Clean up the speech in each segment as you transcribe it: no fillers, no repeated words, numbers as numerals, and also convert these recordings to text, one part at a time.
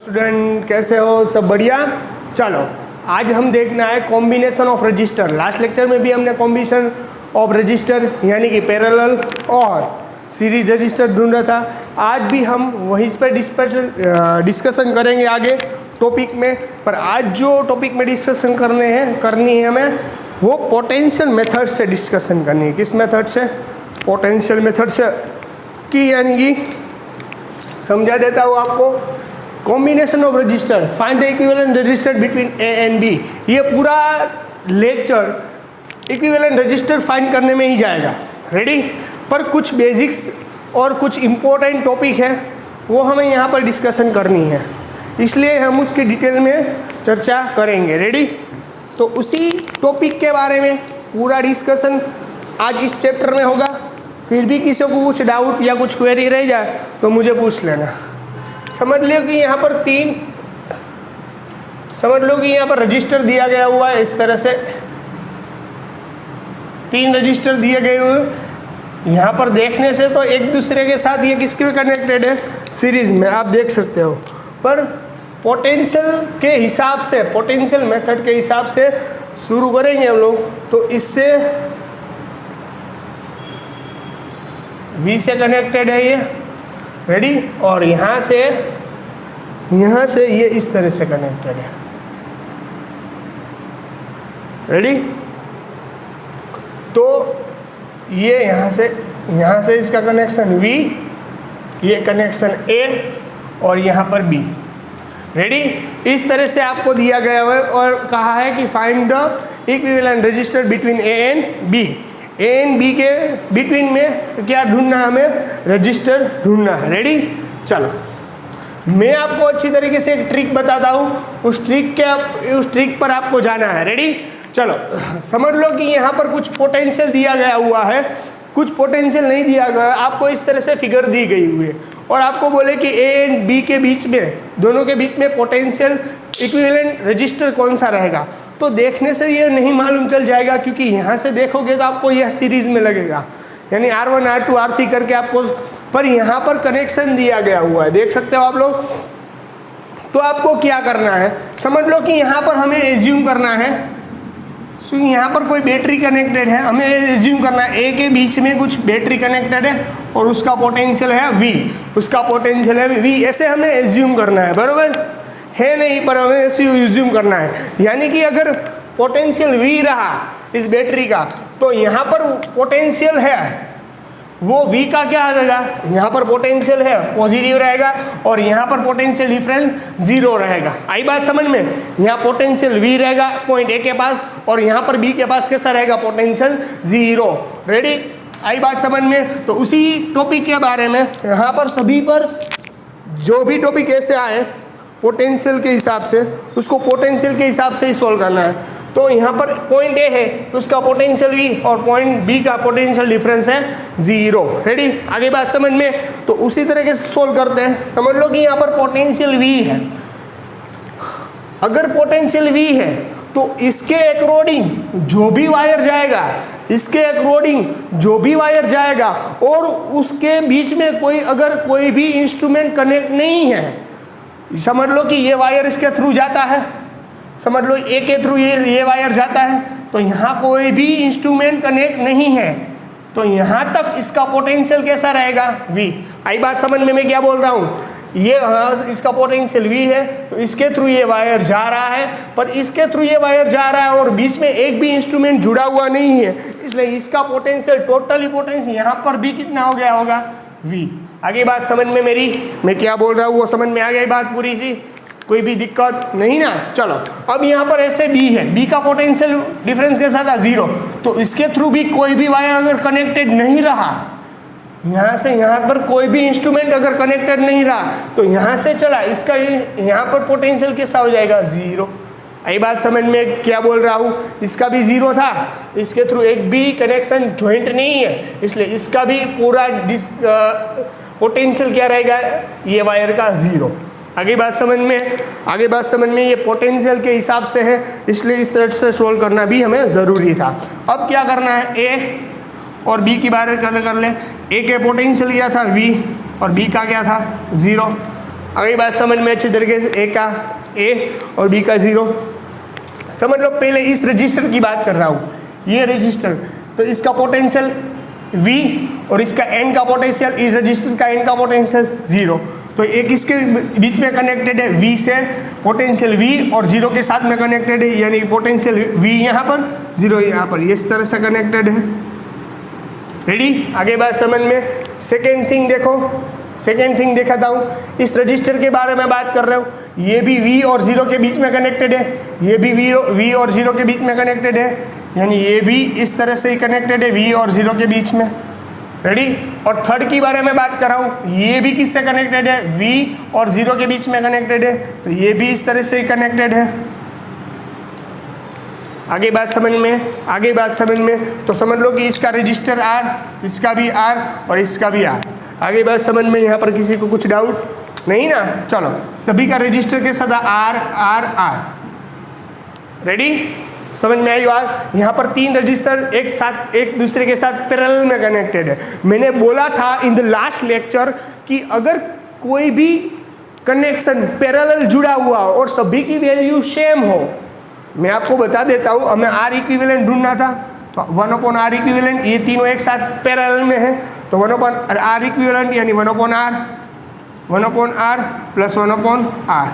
Student कैसे हो? सब बढ़िया। चलो आज हम देखना है combination of register. Last lecture में भी हमने कॉम्बिनेशन ऑफ रजिस्टर यानी कि पैरेलल और सीरीज रजिस्टर ढूंढा था। आज भी हम वहीं पर डिस्कशन करेंगे आगे टॉपिक में। पर आज जो टॉपिक में डिस्कशन करनी है हमें वो पोटेंशियल मेथड से डिस्कशन करनी है। किस मेथड से? पोटेंशियल मेथड से। कि यानी कि समझा देता हूँ आपको। Combination of resistor, find the equivalent resistor between A and B. ये पूरा लेक्चर इक्विवेलेंट रजिस्टर फाइंड करने में ही जाएगा। रेडी? पर कुछ बेसिक्स और कुछ इम्पोर्टेंट टॉपिक है वो हमें यहाँ पर डिस्कशन करनी है, इसलिए हम उसकी डिटेल में चर्चा करेंगे। रेडी? तो उसी टॉपिक के बारे में पूरा डिस्कशन आज इस चैप्टर में होगा। फिर भी किसी को कुछ डाउट या कुछ क्वेरी रह जाए तो मुझे पूछ लेना। समझ लो कि यहाँ पर रजिस्टर दिया गया हुआ है। इस तरह से 3 रजिस्टर दिए गए हुए हैं। यहाँ पर देखने से तो एक दूसरे के साथ ये किसके में कनेक्टेड है? सीरीज में, आप देख सकते हो। पर पोटेंशियल के हिसाब से, पोटेंशियल मेथड के हिसाब से शुरू करेंगे हम लोग। तो इससे V से कनेक्टेड है ये। रेडी? और यहाँ से ये इस तरह से कनेक्टेड है। रेडी? तो ये यहाँ से इसका कनेक्शन V, ये कनेक्शन A और यहाँ पर B। रेडी? इस तरह से आपको दिया गया है और कहा है कि find the equivalent resistor between A and B। A and B के बिटवीन में क्या ढूंढना है? हमें रजिस्टर ढूंढना है। रेडी? चलो मैं आपको अच्छी तरीके से एक ट्रिक बताता हूँ, उस ट्रिक पर आपको जाना है। रेडी? चलो समझ लो कि यहाँ पर कुछ पोटेंशियल दिया गया हुआ है, कुछ पोटेंशियल नहीं दिया गया। आपको इस तरह से फिगर दी गई हुई है और आपको बोले कि ए एंड बी के बीच में, दोनों के बीच में पोटेंशियल इक्विवेलेंट रजिस्टर कौन सा रहेगा। तो देखने से ये नहीं मालूम चल जाएगा, क्योंकि यहाँ से देखोगे तो आपको यह सीरीज में लगेगा, यानी R1 R2 R3 करके आपको। पर यहाँ पर कनेक्शन दिया गया हुआ है, देख सकते हो आप लोग। तो आपको क्या करना है? समझ लो कि यहाँ पर हमें एज्यूम करना है, यहाँ पर कोई बैटरी कनेक्टेड है। हमें एज्यूम करना है ए के बीच में कुछ बैटरी कनेक्टेड है और उसका पोटेंशियल है V, उसका पोटेंशियल है V। ऐसे हमें एज्यूम करना है, बरोबर है नहीं? पर हमें ऐसे एज्यूम करना है। यानी कि अगर पोटेंशियल V रहा इस बैटरी का, तो यहाँ पर पोटेंशियल है वो V का क्या रहेगा? यहाँ पर पोटेंशियल है पॉजिटिव रहेगा और यहाँ पर पोटेंशियल डिफरेंस 0 रहेगा। आई बात समझ में? यहाँ पोटेंशियल V रहेगा पॉइंट A के पास और यहाँ पर B के पास कैसा रहेगा? पोटेंशियल 0। रेडी? आई बात समझ में? तो उसी टॉपिक के बारे में यहाँ पर सभी पर जो भी टॉपिक ऐसे आए पोटेंशियल के हिसाब से, उसको पोटेंशियल के हिसाब से ही सोल्व करना है। तो यहाँ पर पॉइंट A है तो उसका पोटेंशियल V और पॉइंट B का पोटेंशियल डिफरेंस है 0। रेडी? आगे बात समझ में? तो उसी तरीके से सोल्व करते हैं। समझ लो कि यहाँ पर पोटेंशियल V है। अगर पोटेंशियल V है तो इसके अकॉर्डिंग जो भी वायर जाएगा, और उसके बीच में कोई भी इंस्ट्रूमेंट कनेक्ट नहीं है। समझ लो कि ये वायर इसके थ्रू जाता है, समझ लो ए के थ्रू ये वायर जाता है, तो यहाँ कोई भी इंस्ट्रूमेंट कनेक्ट नहीं है, तो यहाँ तक इसका पोटेंशियल कैसा रहेगा? V। आई बात समझ में? मैं क्या बोल रहा हूँ? ये इसका पोटेंशियल V है तो इसके थ्रू ये वायर जा रहा है, पर इसके थ्रू ये वायर जा रहा है और बीच में एक भी इंस्ट्रूमेंट जुड़ा हुआ नहीं है, इसलिए इसका पोटेंशियल, टोटली पोटेंशियल यहाँ पर भी कितना हो गया होगा? V। आगे बात समझ में मेरी? मैं क्या बोल रहा हूँ वो समझ में आ गई बात पूरी सी? कोई भी दिक्कत नहीं ना? चलो अब यहाँ पर ऐसे B है, B का पोटेंशियल डिफरेंस कैसा था? 0। तो इसके थ्रू भी कोई भी वायर अगर कनेक्टेड नहीं रहा, यहाँ से यहाँ पर कोई भी इंस्ट्रूमेंट अगर कनेक्टेड नहीं रहा, तो यहाँ से चला, इसका यहाँ पर पोटेंशियल कैसा हो जाएगा? 0। आई बात समझ में? क्या बोल रहा हूँ? इसका भी 0 था, इसके थ्रू एक भी कनेक्शन ज्वाइंट नहीं है, इसलिए इसका भी पूरा पोटेंशियल क्या रहेगा? ये वायर का 0। आगे बात समझ में? ये पोटेंशियल के हिसाब से है, इसलिए इस तरह से सोल्व करना भी हमें ज़रूरी था। अब क्या करना है? A और B की बात कर ले। A के पोटेंशियल क्या था? V और B का क्या था? 0। आगे बात समझ में अच्छी तरीके से, ए का ए और बी का 0। समझ लो पहले इस रजिस्टर की बात कर रहा हूँ, ये रजिस्टर, तो इसका पोटेंशियल V और इसका N का पोटेंशियल, इस रजिस्टर का N का पोटेंशियल 0। तो एक इसके बीच में कनेक्टेड है V से, पोटेंशियल V और 0 के साथ में कनेक्टेड है, यानी पोटेंशियल V यहाँ पर 0 यहाँ पर, इस तरह से कनेक्टेड है। रेडी, आगे बात समझ में। सेकेंड थिंग देखो, सेकेंड थिंग दिखाता हूँ, इस रजिस्टर के बारे में बात कर रहा हूँ, ये भी V और 0 के बीच में कनेक्टेड है, ये भी V और 0 के बीच में कनेक्टेड है, यानी ये भी इस तरह से ही कनेक्टेड है V और 0 के बीच में। रेडी, और थर्ड की बारे में बात कर रहा हूँ, ये भी किससे कनेक्टेड है, V और 0 के बीच में कनेक्टेड है, तो ये भी इस तरह से ही कनेक्टेड है। आगे बात समझ में, आगे बात समझ में, तो समझ लो कि इसका रजिस्टर R, इसका भी R और इसका भी R। आगे बात समझ में, यहाँ पर किसी को कुछ डाउट नहीं ना? चलो, सभी का रजिस्टर के साथ R R R। रेडी, समझ में आई बात? यहाँ पर 3 रजिस्टर एक साथ, एक दूसरे के साथ पैरेलल में कनेक्टेड है। मैंने बोला था इन द लास्ट लेक्चर कि अगर कोई भी कनेक्शन पैरेलल जुड़ा हुआ हो और सभी की वैल्यू सेम हो, मैं आपको बता देता हूँ, हमें R इक्विवेलेंट ढूंढना था, तो 1/R इक्विवेलेंट, ये तीनों एक साथ पैरेलल में है, तो 1/R इक्विवेलेंट यानी 1/R प्लस 1/R।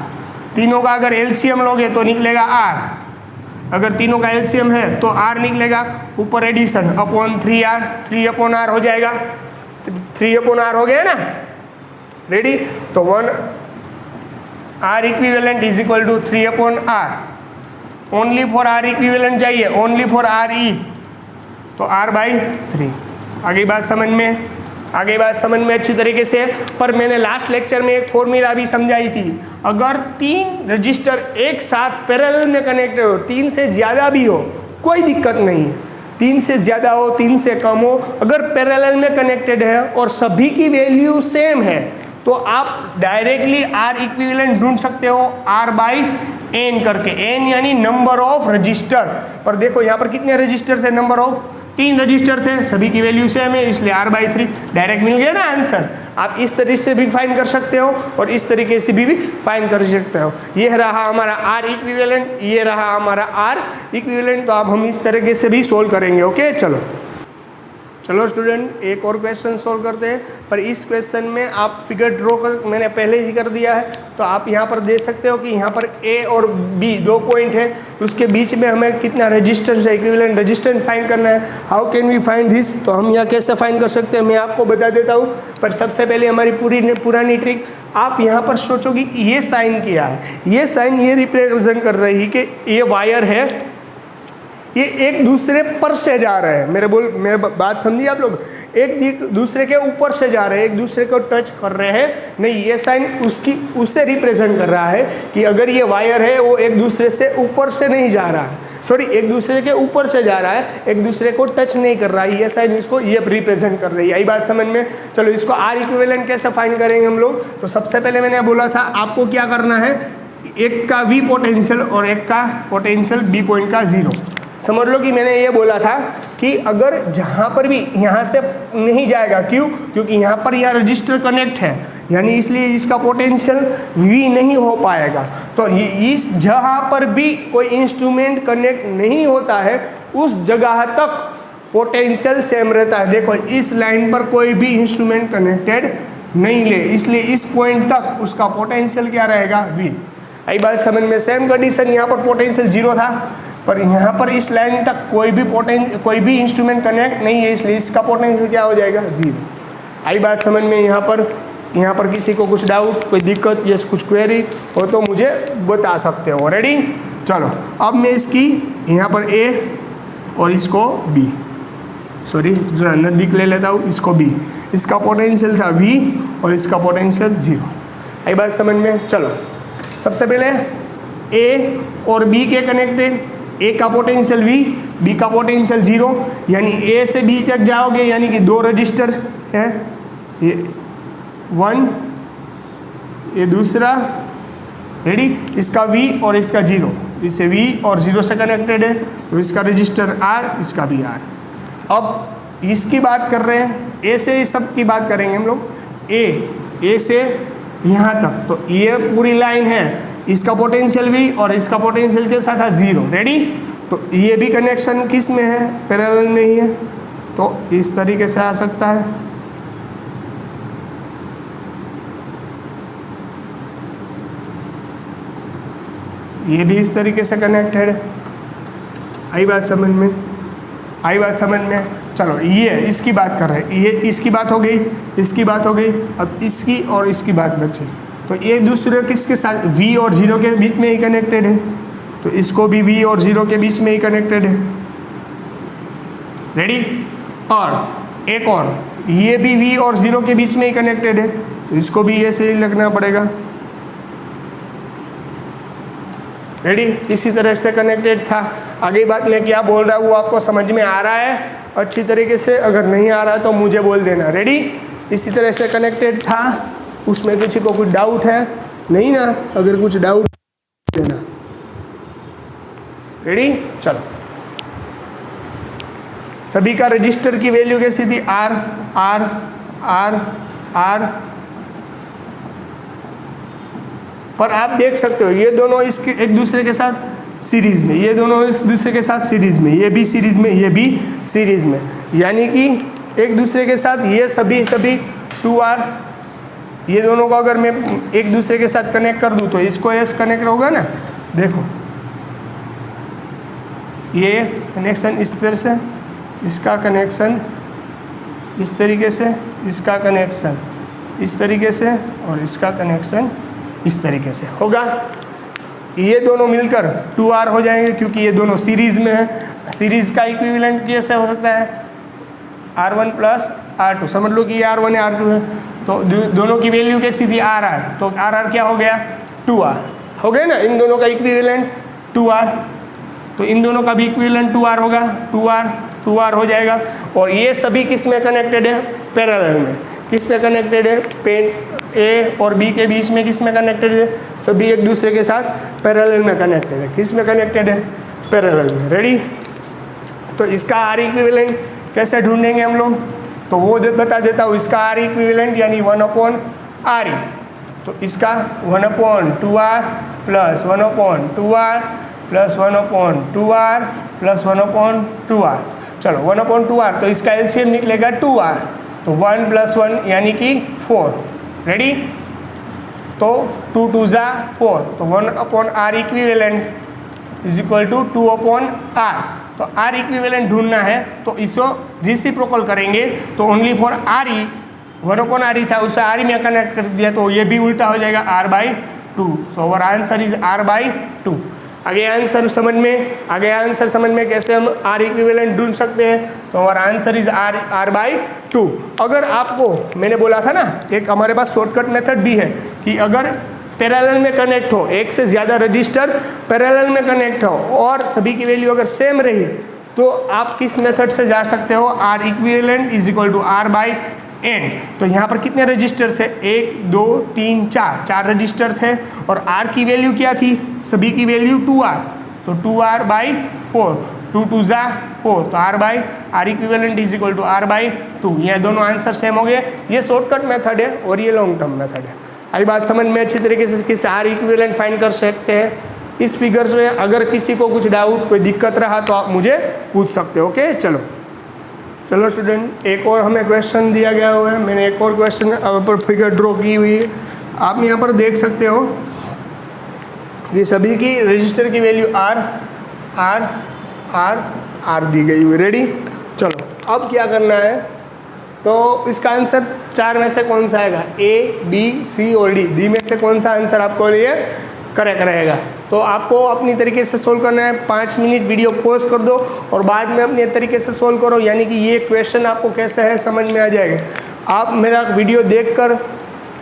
तीनों का अगर एलसीएम लोगे तो निकलेगा R, अगर तीनों का एलसीएम है तो R निकलेगा, ऊपर एडिशन अपॉन 3R, 3/R हो जाएगा, 3/R हो गया ना। रेडी, तो 1R equivalent is equal to 3/R। Only for R equivalent चाहिए, ओनली फॉर RE, तो R/3। आगे बात समझ में, आगे बात समझ में अच्छी तरीके से। पर मैंने लास्ट लेक्चर में एक फॉर्मूला भी समझाई थी, अगर 3 रजिस्टर एक साथ पैरेलल में कनेक्टेड हो, 3 से ज़्यादा भी हो कोई दिक्कत नहीं है, 3 से ज़्यादा हो 3 से कम हो, अगर पैरेलल में कनेक्टेड है और सभी की वैल्यू सेम है, तो आप डायरेक्टली R इक्विवेलेंट ढूंढ सकते हो R/N करके, N यानी नंबर ऑफ रजिस्टर। पर देखो यहाँ पर कितने रजिस्टर थे, नंबर ऑफ 3 रजिस्टर थे, सभी की वैल्यू सेम है, इसलिए R/3 डायरेक्ट मिल गया ना आंसर। आप इस तरीके से भी फाइंड कर सकते हो और इस तरीके से भी फाइंड कर सकते हो। ये रहा हमारा R इक्विवेलेंट, ये रहा हमारा R इक्विवेलेंट, तो अब हम इस तरीके से भी सोल्व करेंगे। ओके, चलो स्टूडेंट, एक और क्वेश्चन सोल्व करते हैं। पर इस क्वेश्चन में आप फिगर ड्रॉ कर, मैंने पहले ही कर दिया है, तो आप यहाँ पर देख सकते हो कि यहाँ पर A और B 2 पॉइंट है, उसके बीच में हमें कितना रेजिस्टेंस है, इक्विवेलेंट रेजिस्टेंस फाइंड करना है। How can we find this, तो हम यहाँ कैसे फाइंड कर सकते हैं मैं आपको बता देता हूँ। पर सबसे पहले हमारी पुरानी ट्रिक, आप यहाँ पर सोचो कि ये साइन किया है, ये साइन ये रिप्रेजेंट कर रही है कि ये वायर है, ये एक दूसरे पर से जा रहे हैं। मेरे बात समझिए आप लोग, एक दूसरे के ऊपर से जा रहे हैं, एक दूसरे को टच कर रहे हैं नहीं, ये साइन उससे रिप्रेजेंट कर रहा है कि अगर ये वायर है वो एक दूसरे से ऊपर से नहीं जा रहा है, सॉरी एक दूसरे के ऊपर से जा रहा है, एक दूसरे को टच नहीं कर रहा है, ये साइन इसको ये रिप्रेजेंट कर रही है। यही बात समझ में। चलो इसको R इक्विवेलेंट कैसे फाइंड करेंगे हम लोग, तो सबसे पहले मैंने बोला था आपको क्या करना है, एक का V पोटेंशियल और एक का पोटेंशियल B पॉइंट का 0। समझ लो कि मैंने ये बोला था कि अगर जहाँ पर भी यहाँ से नहीं जाएगा, क्यों, क्योंकि यहाँ पर यह रजिस्टर कनेक्ट है, यानी इसलिए इसका पोटेंशियल V नहीं हो पाएगा। तो इस जहाँ पर भी कोई इंस्ट्रूमेंट कनेक्ट नहीं होता है उस जगह तक पोटेंशियल सेम रहता है। देखो इस लाइन पर कोई भी इंस्ट्रूमेंट कनेक्टेड नहीं ले, इसलिए इस पॉइंट तक उसका पोटेंशियल क्या रहेगा, V। आई बात समझ में। सेम कंडीशन यहाँ पर पोटेंशियल 0 था, पर यहाँ पर इस लाइन तक कोई भी इंस्ट्रूमेंट कनेक्ट नहीं है, इसलिए इसका पोटेंशियल क्या हो जाएगा, 0। आई बात समझ में। यहाँ पर किसी को कुछ डाउट, कोई दिक्कत या कुछ क्वेरी हो तो मुझे बता सकते हो। रेडी, चलो अब मैं इसकी यहाँ पर A और इसको B, सॉरी जरा नज़दीक ले लेता हूँ, इसको B, इसका पोटेंशियल था V और इसका पोटेंशियल 0। आई बात समझ में। चलो सबसे पहले A और B के कनेक्टेड, A का पोटेंशियल V, B का पोटेंशियल 0, यानी A से B तक जाओगे, यानी कि 2 रजिस्टर हैं, ये 1, ये दूसरा। रेडी, इसका V और इसका 0, इससे V और 0 से कनेक्टेड है, तो इसका रजिस्टर R, इसका भी R। अब इसकी बात कर रहे हैं, A से इस सब की बात करेंगे हम लोग। A से यहाँ तक, तो ये पूरी लाइन है, इसका पोटेंशियल भी और इसका पोटेंशियल के साथ है 0। रेडी? तो ये भी कनेक्शन किस में है? पैरेलल में ही है। तो इस तरीके से आ सकता है। ये भी इस तरीके से कनेक्टेड है। आई बात समझ में? आई बात समझ में? चलो, ये इसकी बात कर रहे हैं, ये इसकी बात हो गई, इसकी बात हो गई, अब इसकी और इसकी बात बची। तो ये दूसरे किसके साथ? V और 0 के बीच में ही कनेक्टेड है, तो इसको भी V और 0 के बीच में ही कनेक्टेड है। रेडी? और एक और, ये भी V और 0 के बीच में ही कनेक्टेड है, तो इसको भी ऐसे ही लगना पड़ेगा। रेडी? इसी तरह से कनेक्टेड था। आगे बात मैं क्या बोल रहा हूँ वो आपको समझ में आ रहा है अच्छी तरीके से? अगर नहीं आ रहा तो मुझे बोल देना। रेडी? इसी तरह से कनेक्टेड था, उसमें किसी को कुछ डाउट है? नहीं ना? अगर कुछ डाउट देना। रेडी? चलो, सभी का रजिस्टर की वैल्यू कैसी थी? R R R R। पर आप देख सकते हो ये दोनों इसके एक दूसरे के साथ सीरीज में, ये दोनों इस दूसरे के साथ सीरीज में, ये भी सीरीज में, ये भी सीरीज में, यानी कि एक दूसरे के साथ ये सभी 2R, ये दोनों को अगर मैं एक दूसरे के साथ कनेक्ट कर दूं तो इसको S कनेक्ट होगा ना। देखो ये कनेक्शन इस तरह से, इसका कनेक्शन इस तरीके से, इसका कनेक्शन इस तरीके से और इसका कनेक्शन इस तरीके से होगा। ये दोनों मिलकर 2R हो जाएंगे क्योंकि ये दोनों सीरीज में है। सीरीज का इक्विवेलेंट कैसे हो सकता है? R1 plus R2। समझ लो कि ये R1 है, R2 है, तो दोनों की वैल्यू कैसी थी? RR। तो RR क्या हो गया? 2R हो गया ना। इन दोनों का इक्विवेलेंट 2R, तो इन दोनों का भी इक्विवेलेंट 2R होगा। 2R हो जाएगा। और ये सभी किस में कनेक्टेड है? पैरेलल में। किस में कनेक्टेड है? पेन A और B के बीच में किस में कनेक्टेड है? सभी एक दूसरे के साथ पैरेलल में कनेक्टेड है। किस में कनेक्टेड है? पैरेलल में। रेडी? तो इसका R इक्विवेलेंट कैसे ढूंढेंगे हम लोग? तो वो बता देता हूँ। इसका R इक्विवेलेंट यानी 1/RE, तो इसका 1/2R plus 1/2R plus 1/2R plus 1/2R। चलो 1/2R, तो इसका LCM निकलेगा 2R, तो 1 + 1 यानी कि 4। रेडी? तो 2 2 ज़ा 4, तो 1/R equivalent is equal to 2/R। तो R इक्विवेलेंट ढूंढना है तो इसको रिसिप्रोकल करेंगे, तो ओनली फॉर RE 1/RE था, उसे RE में कनेक्ट कर दिया, तो ये भी उल्टा हो जाएगा R/2। So our answer is R/2। आगे आंसर समझ में कैसे हम R इक्विवेलेंट ढूंढ सकते हैं? तो हमारा आंसर इज R/2। अगर आपको मैंने बोला था ना, एक हमारे पास शॉर्टकट मेथड भी है कि अगर पैरेलल में कनेक्ट हो, एक से ज़्यादा रजिस्टर पैरेलल में कनेक्ट हो और सभी की वैल्यू अगर सेम रही, तो आप किस मेथड से जा सकते हो? R equivalent is equal to R/N। तो यहाँ पर कितने रजिस्टर थे? 1 2 3 4 रजिस्टर थे, और R की वैल्यू क्या थी? सभी की वैल्यू 2R, तो 2R/4, 2 2 ज़ा 4, तो R equivalent is equal to R/2। ये दोनों आंसर सेम हो गए। ये शॉर्टकट मेथड है और ये लॉन्ग टर्म मेथड है। आई बात समझ में अच्छी तरीके से किस R इक्विवेलेंट फाइंड कर सकते हैं इस फिगर्स में। अगर किसी को कुछ डाउट, कोई दिक्कत रहा तो आप मुझे पूछ सकते हो। ओके, चलो स्टूडेंट, एक और हमें क्वेश्चन दिया गया हुआ है। मैंने एक और क्वेश्चन पर फिगर ड्रॉ की हुई है। आप यहाँ पर देख सकते हो कि सभी की रजिस्टर की वैल्यू R दी गई हुई। रेडी? चलो, अब क्या करना है? तो इसका आंसर 4 में से कौन सा आएगा? A, B, C और D में से कौन सा आंसर आपको लिए करेक्ट रहेगा? तो आपको अपनी तरीके से सोल्व करना है। 5 मिनट वीडियो पॉज कर दो और बाद में अपने तरीके से सोल्व करो, यानी कि ये क्वेश्चन आपको कैसे है समझ में आ जाएगा। आप मेरा वीडियो देखकर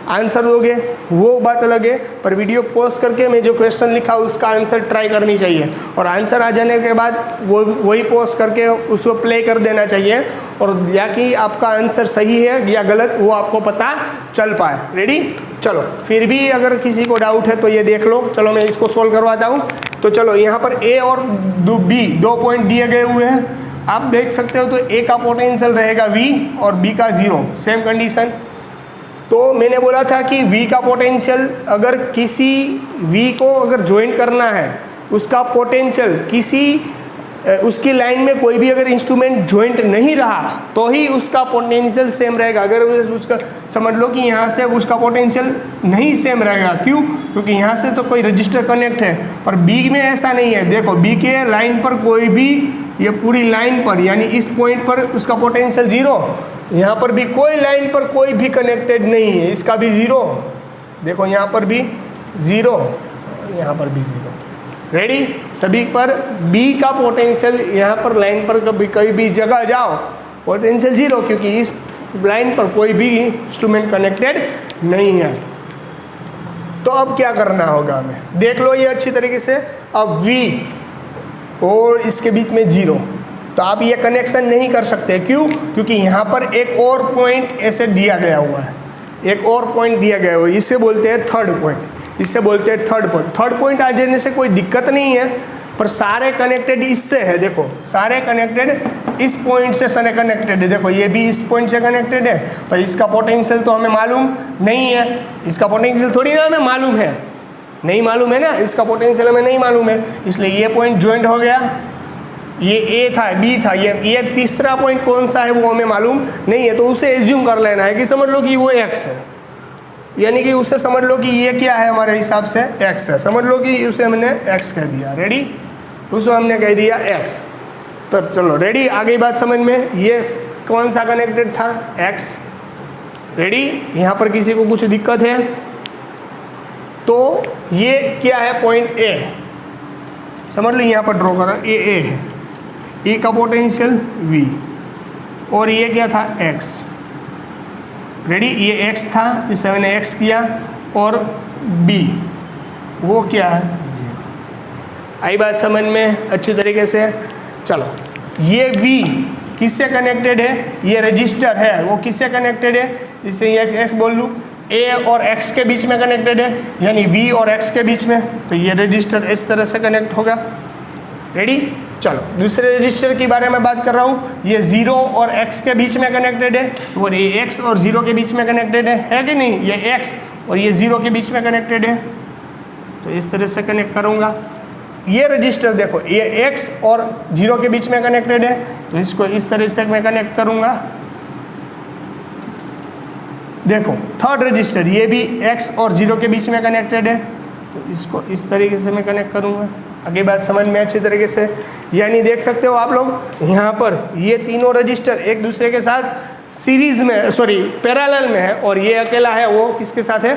आंसर दोगे वो बात अलग है, पर वीडियो पॉज करके मैं जो क्वेश्चन लिखा उसका आंसर ट्राई करनी चाहिए, और आंसर आ जाने के बाद वही पॉज करके उसको प्ले कर देना चाहिए, और या कि आपका आंसर सही है या गलत वो आपको पता चल पाए। रेडी? चलो, फिर भी अगर किसी को डाउट है तो ये देख लो। चलो मैं इसको सोल्व करवाता हूँ। तो चलो, यहाँ पर A और B 2 पॉइंट दिए गए हुए हैं। आप देख सकते हो, तो A का पोटेंशियल रहेगा V और B का 0, सेम कंडीशन। तो मैंने बोला था कि V का पोटेंशियल अगर किसी V को अगर ज्वाइन करना है, उसका पोटेंशियल किसी उसकी लाइन में कोई भी अगर इंस्ट्रूमेंट ज्वाइंट नहीं रहा तो ही उसका पोटेंशियल सेम रहेगा। अगर उसका समझ लो कि यहाँ से उसका पोटेंशियल नहीं सेम रहेगा, क्यों? क्योंकि यहाँ से तो कोई रजिस्टर कनेक्ट है, पर बी में ऐसा नहीं है। देखो बी के लाइन पर कोई भी, ये पूरी लाइन पर यानी इस पॉइंट पर उसका पोटेंशियल 0, यहाँ पर भी कोई लाइन पर कोई भी कनेक्टेड नहीं है, इसका भी 0। देखो यहाँ पर भी 0, यहाँ पर भी 0। रेडी? सभी पर B का पोटेंशियल यहाँ पर लाइन पर कभी कहीं भी जगह जाओ पोटेंशियल 0, क्योंकि इस लाइन पर कोई भी इंस्ट्रूमेंट कनेक्टेड नहीं है। तो अब क्या करना होगा हमें, देख लो ये अच्छी तरीके से। अब V और इसके बीच में 0, तो आप ये कनेक्शन नहीं कर सकते, क्यों? क्योंकि यहाँ पर एक और पॉइंट ऐसे दिया गया हुआ है, एक और पॉइंट दिया गया हुआ है, इसे बोलते हैं थर्ड पॉइंट, इसे बोलते हैं थर्ड पॉइंट। थर्ड पॉइंट आ जाने से कोई दिक्कत नहीं है, पर सारे कनेक्टेड इससे है। देखो सारे कनेक्टेड इस पॉइंट से सारे कनेक्टेड है। देखो ये भी इस पॉइंट से कनेक्टेड है, पर इसका पोटेंशियल तो हमें मालूम नहीं है, इसका पोटेंशियल थोड़ी ना हमें मालूम है, नहीं मालूम है ना, इसका पोटेंशियल हमें नहीं मालूम है, इसलिए ये पॉइंट ज्वाइंट हो गया। ये A था, B था, ये तीसरा पॉइंट कौन सा है वो हमें मालूम नहीं है, तो उसे एज्यूम कर लेना है कि समझ लो कि वो X है, यानी कि उससे समझ लो कि ये क्या है, हमारे हिसाब से X है। समझ लो कि उसे हमने X कह दिया। रेडी? उसे हमने कह दिया X। तो चलो रेडी, आगे बात समझ में। ये कौन सा कनेक्टेड था? X। रेडी? यहाँ पर किसी को कुछ दिक्कत है? तो ये क्या है? पॉइंट A, समझ लो यहाँ पर ड्रॉ करा, A है, A का पोटेंशियल V, और ये क्या था? X। रेडी? ये X था, इसे मैंने X किया, और B वो क्या है? 0। आई बात समझ में अच्छी तरीके से? चलो, ये V किससे कनेक्टेड है? ये रजिस्टर है, वो किससे कनेक्टेड है? इसे ये X बोल लूँ, A और X के बीच में कनेक्टेड है, यानी V और X के बीच में, तो ये रजिस्टर इस तरह से कनेक्ट होगा। रेडी? चलो दूसरे रजिस्टर के बारे में बात कर रहा हूँ। ये 0 और X के बीच में कनेक्टेड है, और ये X और 0 के बीच में कनेक्टेड है कि नहीं? ये X और ये 0 के बीच में कनेक्टेड है, तो इस तरह से कनेक्ट करूँगा। ये रजिस्टर देखो, ये X और 0 के बीच में कनेक्टेड है, तो इसको इस तरह से मैं कनेक्ट करूँगा। देखो थर्ड रजिस्टर, ये भी X और 0 के बीच में कनेक्टेड है, तो इसको इस तरीके से मैं कनेक्ट करूँगा। आगे बात समझ में अच्छी तरीके से, यानी देख सकते हो आप लोग यहाँ पर ये तीनों रजिस्टर एक दूसरे के साथ सीरीज में, सॉरी पैरेलल में है, और ये अकेला है वो किसके साथ है?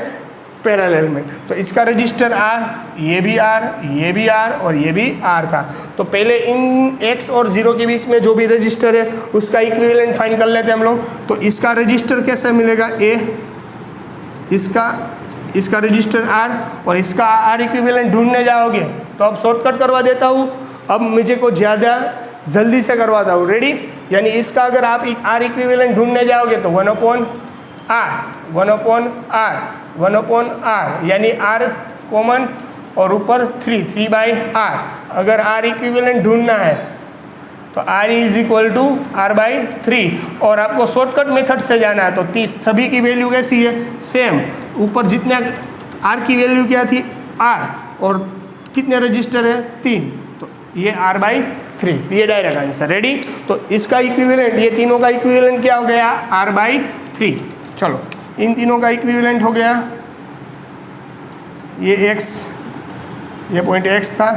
पैरेलल में। तो इसका रजिस्टर R, ये भी R, ये भी R और ये भी R था। तो पहले इन X और 0 के बीच में जो भी रजिस्टर है उसका इक्विवेलेंट फाइंड कर लेते हैं हम लोग। तो इसका रजिस्टर कैसे मिलेगा? A, इसका रजिस्टर R, और इसका R इक्विवेलेंट ढूंढने जाओगे तो अब शॉर्टकट करवा देता हूँ, अब मुझे को ज़्यादा जल्दी से करवाता हूँ। रेडी? यानी इसका अगर आप R इक्विवेलेंट ढूंढने जाओगे तो 1/R, यानी R कॉमन और ऊपर 3/R। अगर R इक्विवेलेंट ढूंढना है तो R is equal to R/3, और आपको शॉर्टकट मेथड से जाना है तो सभी की वैल्यू कैसी है? सेम। ऊपर जितने R की वैल्यू क्या थी? R, और कितने रजिस्टर है? 3, तो ये R/3, ये डायरेक्ट आंसर। रेडी? तो इसका इक्विवेलेंट, ये तीनों का इक्विवेलेंट क्या हो गया? R/3। चलो इन तीनों का इक्विवेलेंट हो गया, ये X, ये पॉइंट X था,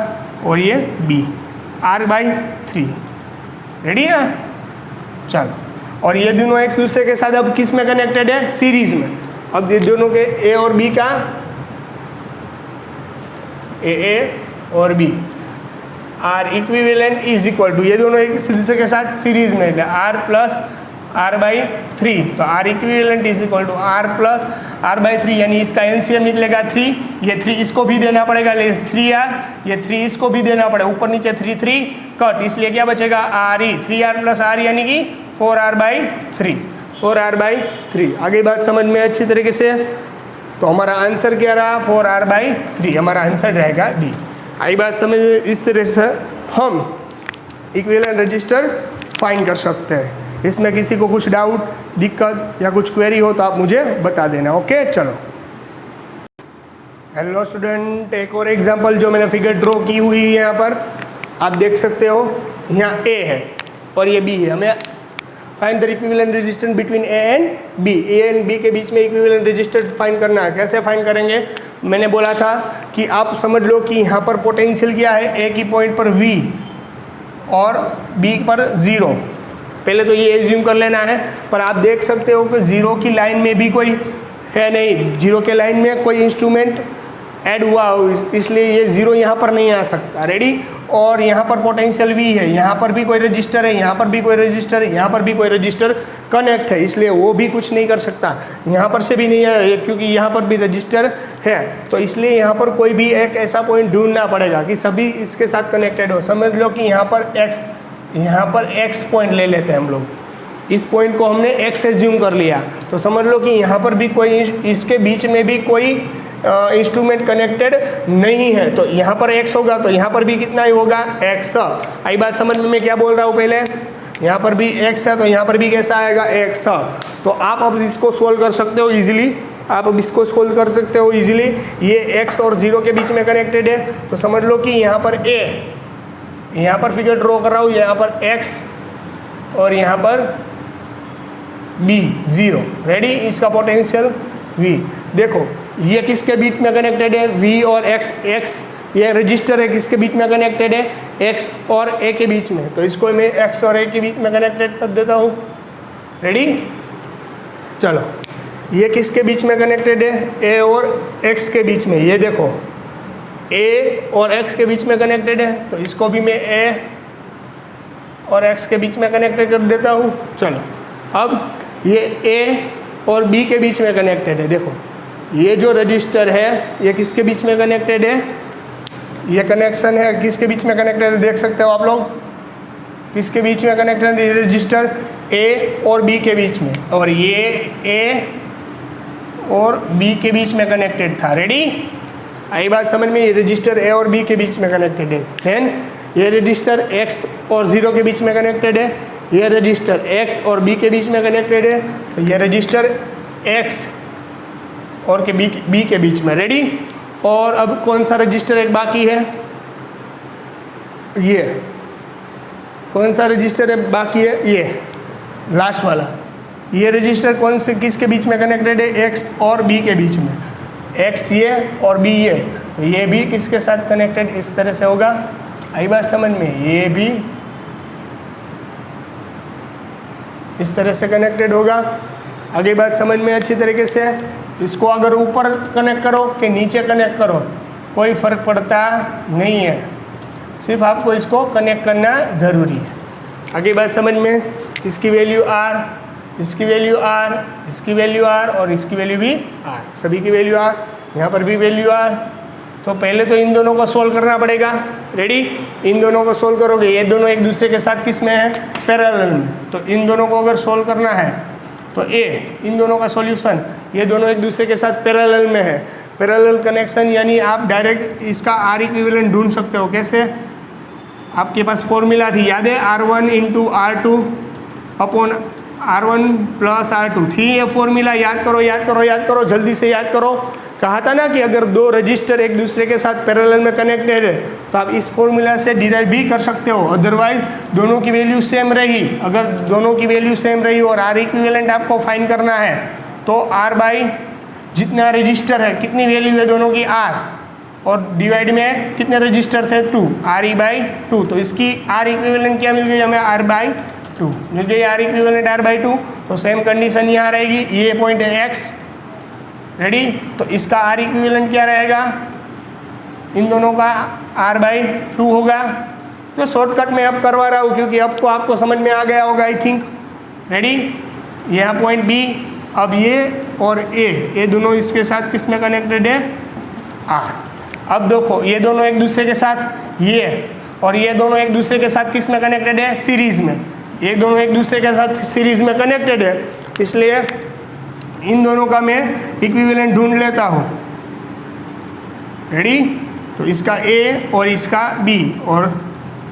और ये B, R/3। रेडी है? चलो, और ये दोनों एक दूसरे के साथ अब किस में कनेक्टेड है? सीरीज में। अब ये दोनों के A और B का, A और B, R equivalent is equal to, ये दोनों एक दूसरे के साथ सीरीज में, R प्लस R/3, तो R equivalent is equal to R plus R/3, यानी इसका एलसीएम निकलेगा 3, ये 3 इसको भी देना पड़ेगा, 3R, ये 3 इसको भी देना पड़ेगा, ऊपर नीचे 3 कट, इसलिए क्या बचेगा? RE, 3R प्लस R यानी कि 4R/3, 4R/3। आगे बात समझ में अच्छी तरीके से? तो हमारा आंसर क्या रहा? 4R/3, हमारा आंसर रहेगा D। आई बात समझ? इस तरह से हम इक्विवेलेंट रजिस्टर फाइंड कर सकते हैं। इसमें किसी को कुछ डाउट, दिक्कत या कुछ क्वेरी हो तो आप मुझे बता देना। ओके, चलो। हेलो स्टूडेंट, एक और एग्जांपल जो मैंने फिगर ड्रॉ की हुई है यहाँ पर आप देख सकते हो। यहाँ ए है और ये बी है। हमें find the equivalent resistance between A and B. A and B के बीच में इक्विवेलेंट रेजिस्टेंस फाइंड करना है। कैसे फाइंड करेंगे? मैंने बोला था कि आप समझ लो कि यहाँ पर पोटेंशियल क्या है, ए की पॉइंट पर V और बी पर 0। पहले तो ये एज्यूम कर लेना है, पर आप देख सकते हो कि 0 की लाइन में भी कोई है नहीं, 0 के लाइन में कोई इंस्ट्रूमेंट ऐड हुआ हो, इसलिए ये 0 यहाँ पर नहीं आ सकता। रेडी? और यहाँ पर पोटेंशियल V है, यहाँ पर भी कोई रजिस्टर है, यहाँ पर भी कोई रजिस्टर है, यहाँ पर भी कोई रजिस्टर कनेक्ट है, इसलिए वो भी कुछ नहीं कर सकता। यहाँ पर से भी नहीं है क्योंकि यहाँ पर भी रजिस्टर है, तो इसलिए यहाँ पर कोई भी एक ऐसा पॉइंट ढूंढना पड़ेगा कि सभी इसके साथ कनेक्टेड हो। समझ लो कि यहाँ पर x पॉइंट ले लेते हैं हम लोग। इस पॉइंट को हमने x एज्यूम कर लिया, तो समझ लो कि यहाँ पर भी कोई, इसके बीच में भी कोई इंस्ट्रूमेंट कनेक्टेड नहीं है, तो यहाँ पर x होगा, तो यहाँ पर भी कितना ही होगा, x। आई बात समझ में? मैं क्या बोल रहा हूँ पहले? यहाँ पर भी x है तो यहाँ पर भी कैसा आएगा, x। तो आप अब इसको सोल्व कर सकते हो इजीली। आप अब इसको सोल्व कर सकते हो इजीली। ये x और 0 के बीच में कनेक्टेड है, तो समझ लो कि यहाँ पर a, यहाँ पर फिगर ड्रॉ कर रहा हूँ, यहाँ पर x और यहाँ पर b 0। रेडी? इसका पोटेंशियल V। देखो ये किसके बीच में कनेक्टेड है, V और x। ये रजिस्टर है, किसके बीच में कनेक्टेड है, x और a के बीच में, तो इसको मैं x और a के बीच में कनेक्टेड कर देता हूँ। रेडी? चलो, ये किसके बीच में कनेक्टेड है, a और x के बीच में। ये देखो a और x के बीच में कनेक्टेड है, तो इसको भी मैं a और x के बीच में कनेक्टेड कर देता हूँ। चलो, अब ये a और b के बीच में कनेक्टेड है। देखो ये जो रजिस्टर है ये किसके बीच में कनेक्टेड है, ये कनेक्शन है किसके बीच में कनेक्टेड है, देख सकते हो आप लोग किसके बीच में कनेक्टेड है, रजिस्टर a और b के बीच में, और ये a और b के बीच में कनेक्टेड था। रेडी? आई बात समझ में? ये रजिस्टर a और b के बीच में कनेक्टेड है। देन ये रजिस्टर x और 0 के बीच में कनेक्टेड है, ये रजिस्टर x और b के बीच में कनेक्टेड है, तो ये रजिस्टर x और के b के बीच में। रेडी? और अब कौन सा रजिस्टर एक बाकी है, ये कौन सा रजिस्टर है बाकी है, ये लास्ट वाला। ये रजिस्टर कौन से किसके बीच में कनेक्टेड है, x और b के बीच में। x ये और b ये, तो ये भी किसके साथ कनेक्टेड इस तरह से होगा। आई बात समझ में? ये भी इस तरह से कनेक्टेड होगा। आगे बात समझ में अच्छी तरीके से? इसको अगर ऊपर कनेक्ट करो कि नीचे कनेक्ट करो कोई फ़र्क पड़ता नहीं है, सिर्फ आपको इसको कनेक्ट करना ज़रूरी है। आगे बात समझ में? इसकी वैल्यू r, इसकी वैल्यू r, इसकी वैल्यू r और इसकी वैल्यू भी r, सभी की वैल्यू r, यहाँ पर भी वैल्यू r। तो पहले तो इन दोनों को सोल्व करना पड़ेगा। रेडी? इन दोनों को सोल्व करोगे, ये दोनों एक दूसरे के साथ किस में है, पैरेलल में, तो इन दोनों को अगर सोल्व करना है तो इन दोनों का सॉल्यूशन, ये दोनों एक दूसरे के साथ पैरेलल में है। पैरेलल कनेक्शन यानी आप डायरेक्ट इसका R इक्विवेलेंट ढूंढ सकते हो। कैसे? आपके पास फॉर्मूला थी, याद है, R1 into R2 upon R1 plus R2 थी ये फॉर्मूला। याद करो, याद करो, याद करो, जल्दी से याद करो। कहा था ना कि अगर दो रजिस्टर एक दूसरे के साथ पैरेलल में कनेक्टेड है तो आप इस फॉर्मूला से डिराइव भी कर सकते हो। अदरवाइज दोनों की वैल्यू सेम रही, अगर दोनों की वैल्यू सेम रही और R इक्विवेलेंट आपको फाइंड करना है तो R बाई जितना रजिस्टर है, कितनी वैल्यू है दोनों की, R, और डिवाइड में कितने रजिस्टर थे, 2, RE बाई 2। तो इसकी R इक्विवेलेंट क्या मिल गई हमें, R बाई 2 मिल गई। R इक्विवेलेंट R बाई 2, तो सेम कंडीशन यहाँ रहेगी। ये पॉइंट है x। रेडी? तो इसका R इक्विवेलेंट क्या रहेगा, इन दोनों का R बाई 2 होगा। तो शॉर्टकट में अब करवा रहा हूँ क्योंकि अब तो आपको समझ में आ गया होगा आई थिंक। रेडी? यहाँ पॉइंट B, अब ये और ये दोनों इसके साथ किस में कनेक्टेड है, R। अब देखो ये दोनों एक दूसरे के साथ, ये और ये दोनों एक दूसरे के साथ किस में कनेक्टेड है, सीरीज़ में। ये दोनों एक दूसरे के साथ सीरीज़ में कनेक्टेड है, इसलिए इन दोनों का मैं इक्विवेलेंट ढूंढ लेता हूँ। रेडी? तो इसका A और इसका B, और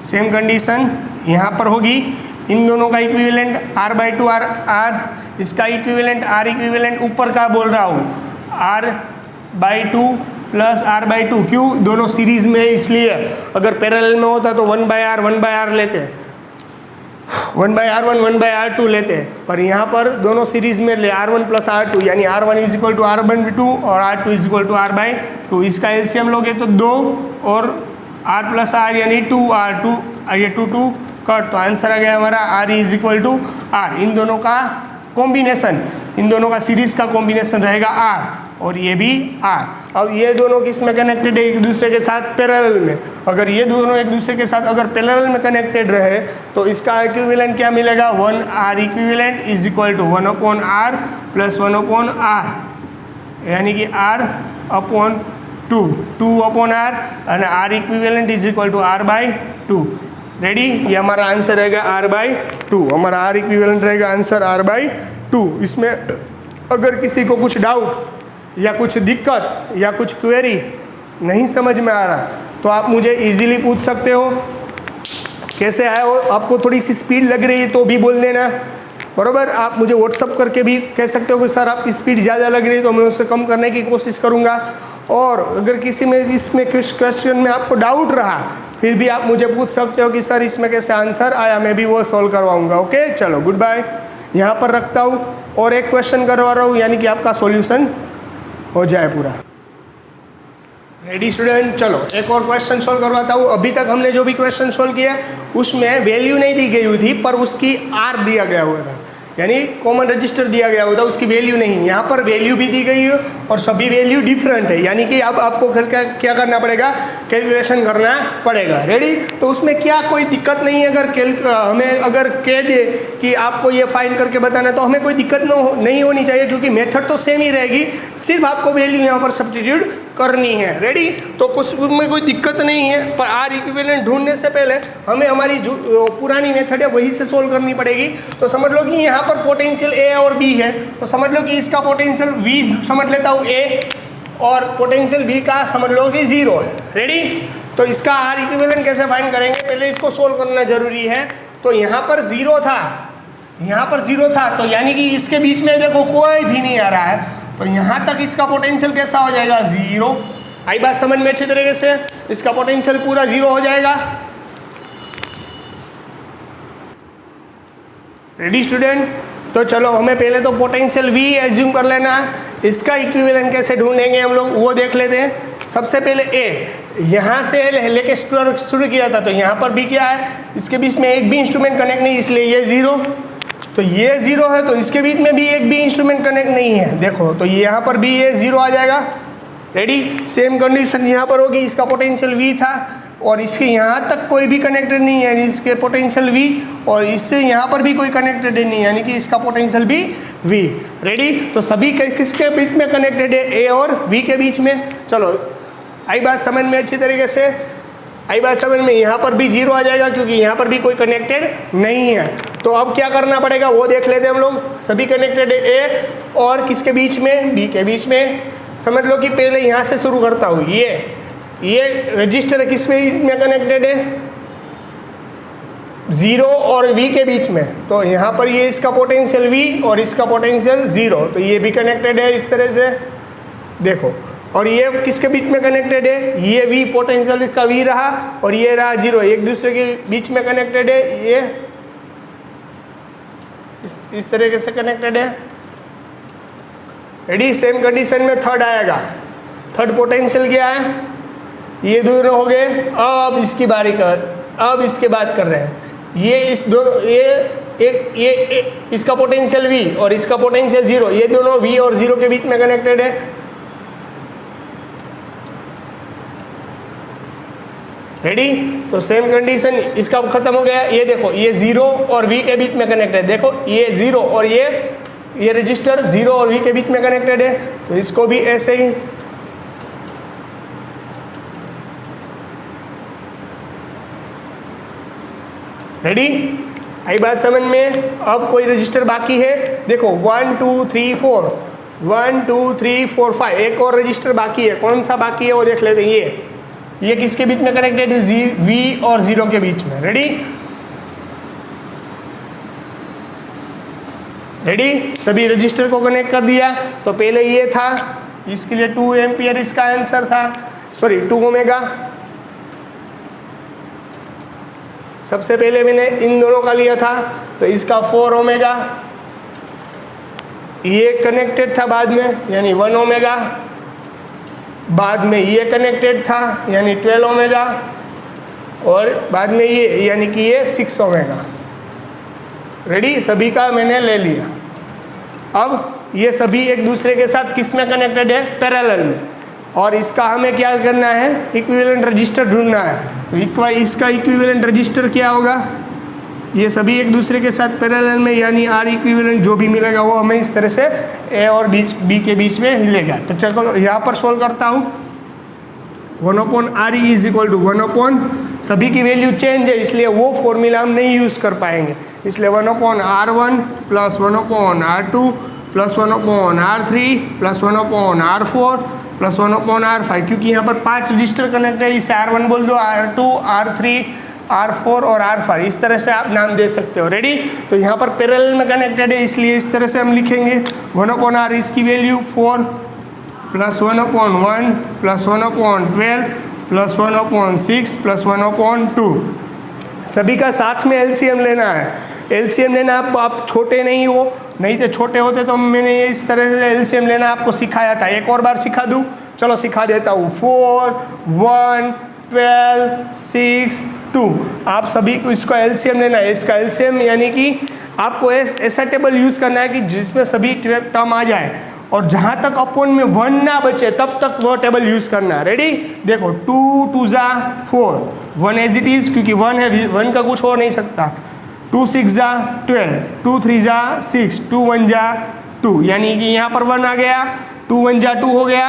सेम कंडीशन यहाँ पर होगी। इन दोनों का इक्विवेलेंट R/2 R, इसका इक्विवेलेंट R इक्विवेलेंट ऊपर का बोल रहा हूँ R/2 प्लस R/2, क्यों? दोनों सीरीज में है इसलिए। अगर पैरेलल में होता तो 1/R 1/R लेते, 1/R1 1/R2 लेते हैं, पर यहाँ पर दोनों सीरीज में ले R1 प्लस R2, यानी R1 is equal to R/2 और R2 is equal to R/2। इसका एलसीएम लोगे तो 2 और R प्लस R यानी 2R2, ये 2 कट, तो आंसर आ गया हमारा R is equal to R। इन दोनों का कॉम्बिनेशन, इन दोनों का सीरीज का कॉम्बिनेशन रहेगा R और ये भी R। अब ये दोनों किस में कनेक्टेड है? एक दूसरे के साथ पैरेलल में। अगर ये दोनों एक दूसरे के साथ अगर पैरेलल में कनेक्टेड रहे तो इसका इक्विवेलेंट क्या मिलेगा? 1R equivalent is equal to 1/R plus 1/R, यानी कि R/2, 2/R और R equivalent is equal to R/2। Ready? ये हमारा आंसर रहेगा R/2, हमारा R इक्विवेलेंट रहेगा आंसर R/2। इसमें अगर किसी को कुछ डाउट या कुछ दिक्कत या कुछ क्वेरी नहीं समझ में आ रहा तो आप मुझे इजीली पूछ सकते हो। कैसे आया हो? आपको थोड़ी सी स्पीड लग रही है तो भी बोल देना, बराबर। आप मुझे व्हाट्सअप करके भी कह सकते हो कि सर आपकी स्पीड ज़्यादा लग रही है, तो मैं उससे कम करने की कोशिश करूँगा। और अगर किसी में इसमें कुछ क्वेश्चन में आपको डाउट रहा फिर भी आप मुझे पूछ सकते हो कि सर इसमें कैसे आंसर आया, मैं भी वो सॉल्व करवाऊँगा। ओके, चलो गुड बाय, यहाँ पर रखता हूँ और एक क्वेश्चन करवा रहा हूँ, यानी कि आपका सॉल्यूशन हो जाए पूरा। Ready student? चलो एक और क्वेश्चन सोल्व करवाता हूँ। अभी तक हमने जो भी क्वेश्चन सोल्व किया उसमें वैल्यू नहीं दी गई हुई थी, पर उसकी R दिया गया हुआ था, यानी कॉमन रजिस्टर दिया गया हुआ था, उसकी वैल्यू नहीं। यहाँ पर वैल्यू भी दी गई है और सभी वैल्यू डिफरेंट है, यानी कि अब आपको क्या करना पड़ेगा? कैलकुलेशन करना पड़ेगा। रेडी? तो उसमें क्या कोई दिक्कत नहीं है। अगर हमें अगर कह दे कि आपको ये फाइंड करके बताना है तो हमें कोई दिक्कत नहीं होनी चाहिए, क्योंकि मेथड तो सेम ही रहेगी, सिर्फ आपको वैल्यू यहाँ पर सब्स्टिट्यूट करनी है। रेडी? तो कुछ में कोई दिक्कत नहीं है, पर R इक्विवेलेंट ढूंढने से पहले हमें हमारी जो पुरानी मेथड है वही से सोल्व करनी पड़ेगी। तो समझ लो कि यहाँ पर पोटेंशियल A और B है, तो समझ लो कि इसका पोटेंशियल V समझ लेता हूँ A, और पोटेंशियल B का समझ लो कि 0 है। रेडी? तो इसका R इक्विवेलेंट कैसे फाइंड करेंगे? पहले इसको सोल्व करना जरूरी है। तो यहाँ पर 0 था, यहाँ पर 0 था, तो यानी कि इसके बीच में देखो कोई भी नहीं आ रहा है, तो यहाँ तक इसका पोटेंशियल कैसा हो जाएगा? 0। आई बात समझ में अच्छी तरीके से? इसका पोटेंशियल पूरा 0 हो जाएगा। Ready student? तो चलो हमें पहले तो पोटेंशियल V एज्यूम कर लेना है। इसका इक्विवेलेंट कैसे ढूंढेंगे हम लोग वो देख लेते हैं। सबसे पहले A यहाँ से लेके शुरू किया था, तो यहाँ पर भी क्या है? इसके बीच में एक भी इंस्ट्रूमेंट कनेक्ट नहीं, इसलिए ये 0। तो ये 0 है, तो इसके बीच में भी एक भी इंस्ट्रूमेंट कनेक्ट नहीं है, देखो, तो यहाँ पर भी ये 0 आ जाएगा। रेडी? सेम कंडीशन यहाँ पर होगी। इसका पोटेंशियल V था और इसके यहाँ तक कोई भी कनेक्टेड नहीं है, यानी इसके पोटेंशियल V, और इससे यहाँ पर भी कोई कनेक्टेड नहीं, यानी कि इसका पोटेंशियल भी V। रेडी? तो सभी किसके बीच में कनेक्टेड है? A और V के बीच में। चलो आई बात समझ में अच्छी तरीके से? आई बात समझ में? यहाँ पर भी 0 आ जाएगा, क्योंकि यहाँ पर भी कोई कनेक्टेड नहीं है। तो अब क्या करना पड़ेगा वो देख लेते हैं हम लोग। सभी कनेक्टेड है A और किसके बीच में? B के बीच में। समझ लो कि पहले यहाँ से शुरू करता हूँ। ये रजिस्टर किस में कनेक्टेड है? 0 और V के बीच में। तो यहाँ पर ये इसका पोटेंशियल V और इसका पोटेंशियल 0, तो ये भी कनेक्टेड है इस तरह से, देखो। और ये किसके बीच में कनेक्टेड है? ये V, पोटेंशियल इसका V रहा और ये रहा 0, एक दूसरे के बीच में कनेक्टेड है। ये इस तरीके से कनेक्टेड है। रेडी? सेम कंडीशन में थर्ड आएगा। थर्ड पोटेंशियल क्या है? ये दोनों हो गए। अब इसकी बारी अब इसके बात कर रहे हैं। ये इस दोनों ये इसका पोटेंशियल V और इसका पोटेंशियल 0, ये दोनों V और 0 के बीच में कनेक्टेड है। रेडी? तो सेम कंडीशन इसका खत्म हो गया। ये देखो, ये 0 और V के बीच में कनेक्टेड है। देखो ये 0 और ये रजिस्टर 0 और V के बीच में कनेक्टेड है, तो इसको भी ऐसे ही। रेडी? आई बात समझ में? अब कोई रजिस्टर बाकी है? देखो 1 2 3 4, 1 2 3 4 5, एक और रजिस्टर बाकी है। कौन सा बाकी है वो देख लेते हैं। ये किसके बीच में कनेक्टेड है? V और 0 के बीच में। रेडी? रेडी, सभी रजिस्टर को कनेक्ट कर दिया। तो पहले ये था, इसके लिए 2 एम्पियर इसका आंसर था, सॉरी 2 ओमेगा। सबसे पहले मैंने इन दोनों का लिया था, तो इसका 4 ओमेगा। ये कनेक्टेड था बाद में, यानी 1 ओमेगा। बाद में ये कनेक्टेड था, यानी 12 ओमेगा। और बाद में ये, यानी कि ये 6 ओमेगा। रेडी, सभी का मैंने ले लिया। अब ये सभी एक दूसरे के साथ किस में कनेक्टेड है? पैरेलल में। और इसका हमें क्या करना है? इक्विवेलेंट रजिस्टर ढूंढना है। तो इसका इक्विवेलेंट रजिस्टर क्या होगा? ये सभी एक दूसरे के साथ पैरेलल में, यानी आर इक्विवेलेंट जो भी मिलेगा वो हमें इस तरह से ए और बी के बीच में मिलेगा। तो चलो यहाँ पर सोल्व करता हूँ। 1/RE इज इक्वल टू 1/, सभी की वैल्यू चेंज है इसलिए वो फॉर्मूला हम नहीं यूज़ कर पाएंगे, इसलिए 1/R1 plus 1/R2 plus 1/R3 plus 1/R4 plus 1/R5, क्योंकि यहाँ पर 5 रजिस्टर कनेक्ट है, इसे R1 बोल दो, R2, R3, R4 और R5, इस तरह से आप नाम दे सकते हो। रेडी, तो यहाँ पर पैरेलल में कनेक्टेड है इसलिए इस तरह से हम लिखेंगे 1/R, इसकी value 4 plus 1/1 plus 1/12 plus 1/6 plus 1/2। सभी का साथ में एलसीएम लेना है। एलसीएम लेना आप छोटे नहीं हो, नहीं तो छोटे होते तो मैंने इस तरह से एलसीएम लेना आपको सिखाया था। एक और बार सिखा दूँ? चलो सिखा देता हूँ। 4, 1, 12, 6, 2। आप सभी को इसका एलसीएम लेना है। इसका एलसीएम यानी कि आपको ऐसा टेबल यूज़ करना है कि जिसमें सभी टर्म आ जाए, और जहाँ तक अपॉन में 1 ना बचे तब तक वो टेबल यूज़ करना है। रेडी, देखो 2 2 जा 4, 1 एज इट इज़, क्योंकि 1 है, 1 का कुछ हो नहीं सकता। 2 6 जा 12, 2 3 जा 6, 2 1 जा 2, यानी कि यहाँ पर 1 आ गया, 2 1 जा 2 हो गया।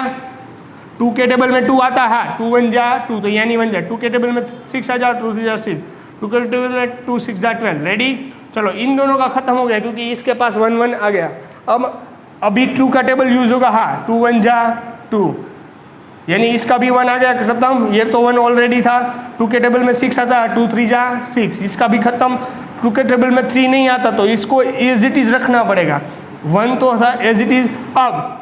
2 के टेबल में 2 आता है, 2 1 जा 2, तो यानी 1 जा। 2 के टेबल में 6 आ जा, 2 3 जा 6, 2 के टेबल में 2 6 जा 12। रेडी, चलो इन दोनों का खत्म हो गया क्योंकि इसके पास 1 1 आ गया। अब अभी 2 का टेबल यूज होगा, हाँ 2 1 जा 2, यानी इसका भी 1 आ गया, खत्म। ये तो 1 ऑलरेडी था। 2 के टेबल में 6 आता है, 2 3 जा 6, इसका भी खत्म। 2 के टेबल में 3 नहीं आता तो इसको एज इट इज रखना पड़ेगा। 1 तो था एज इट इज। अब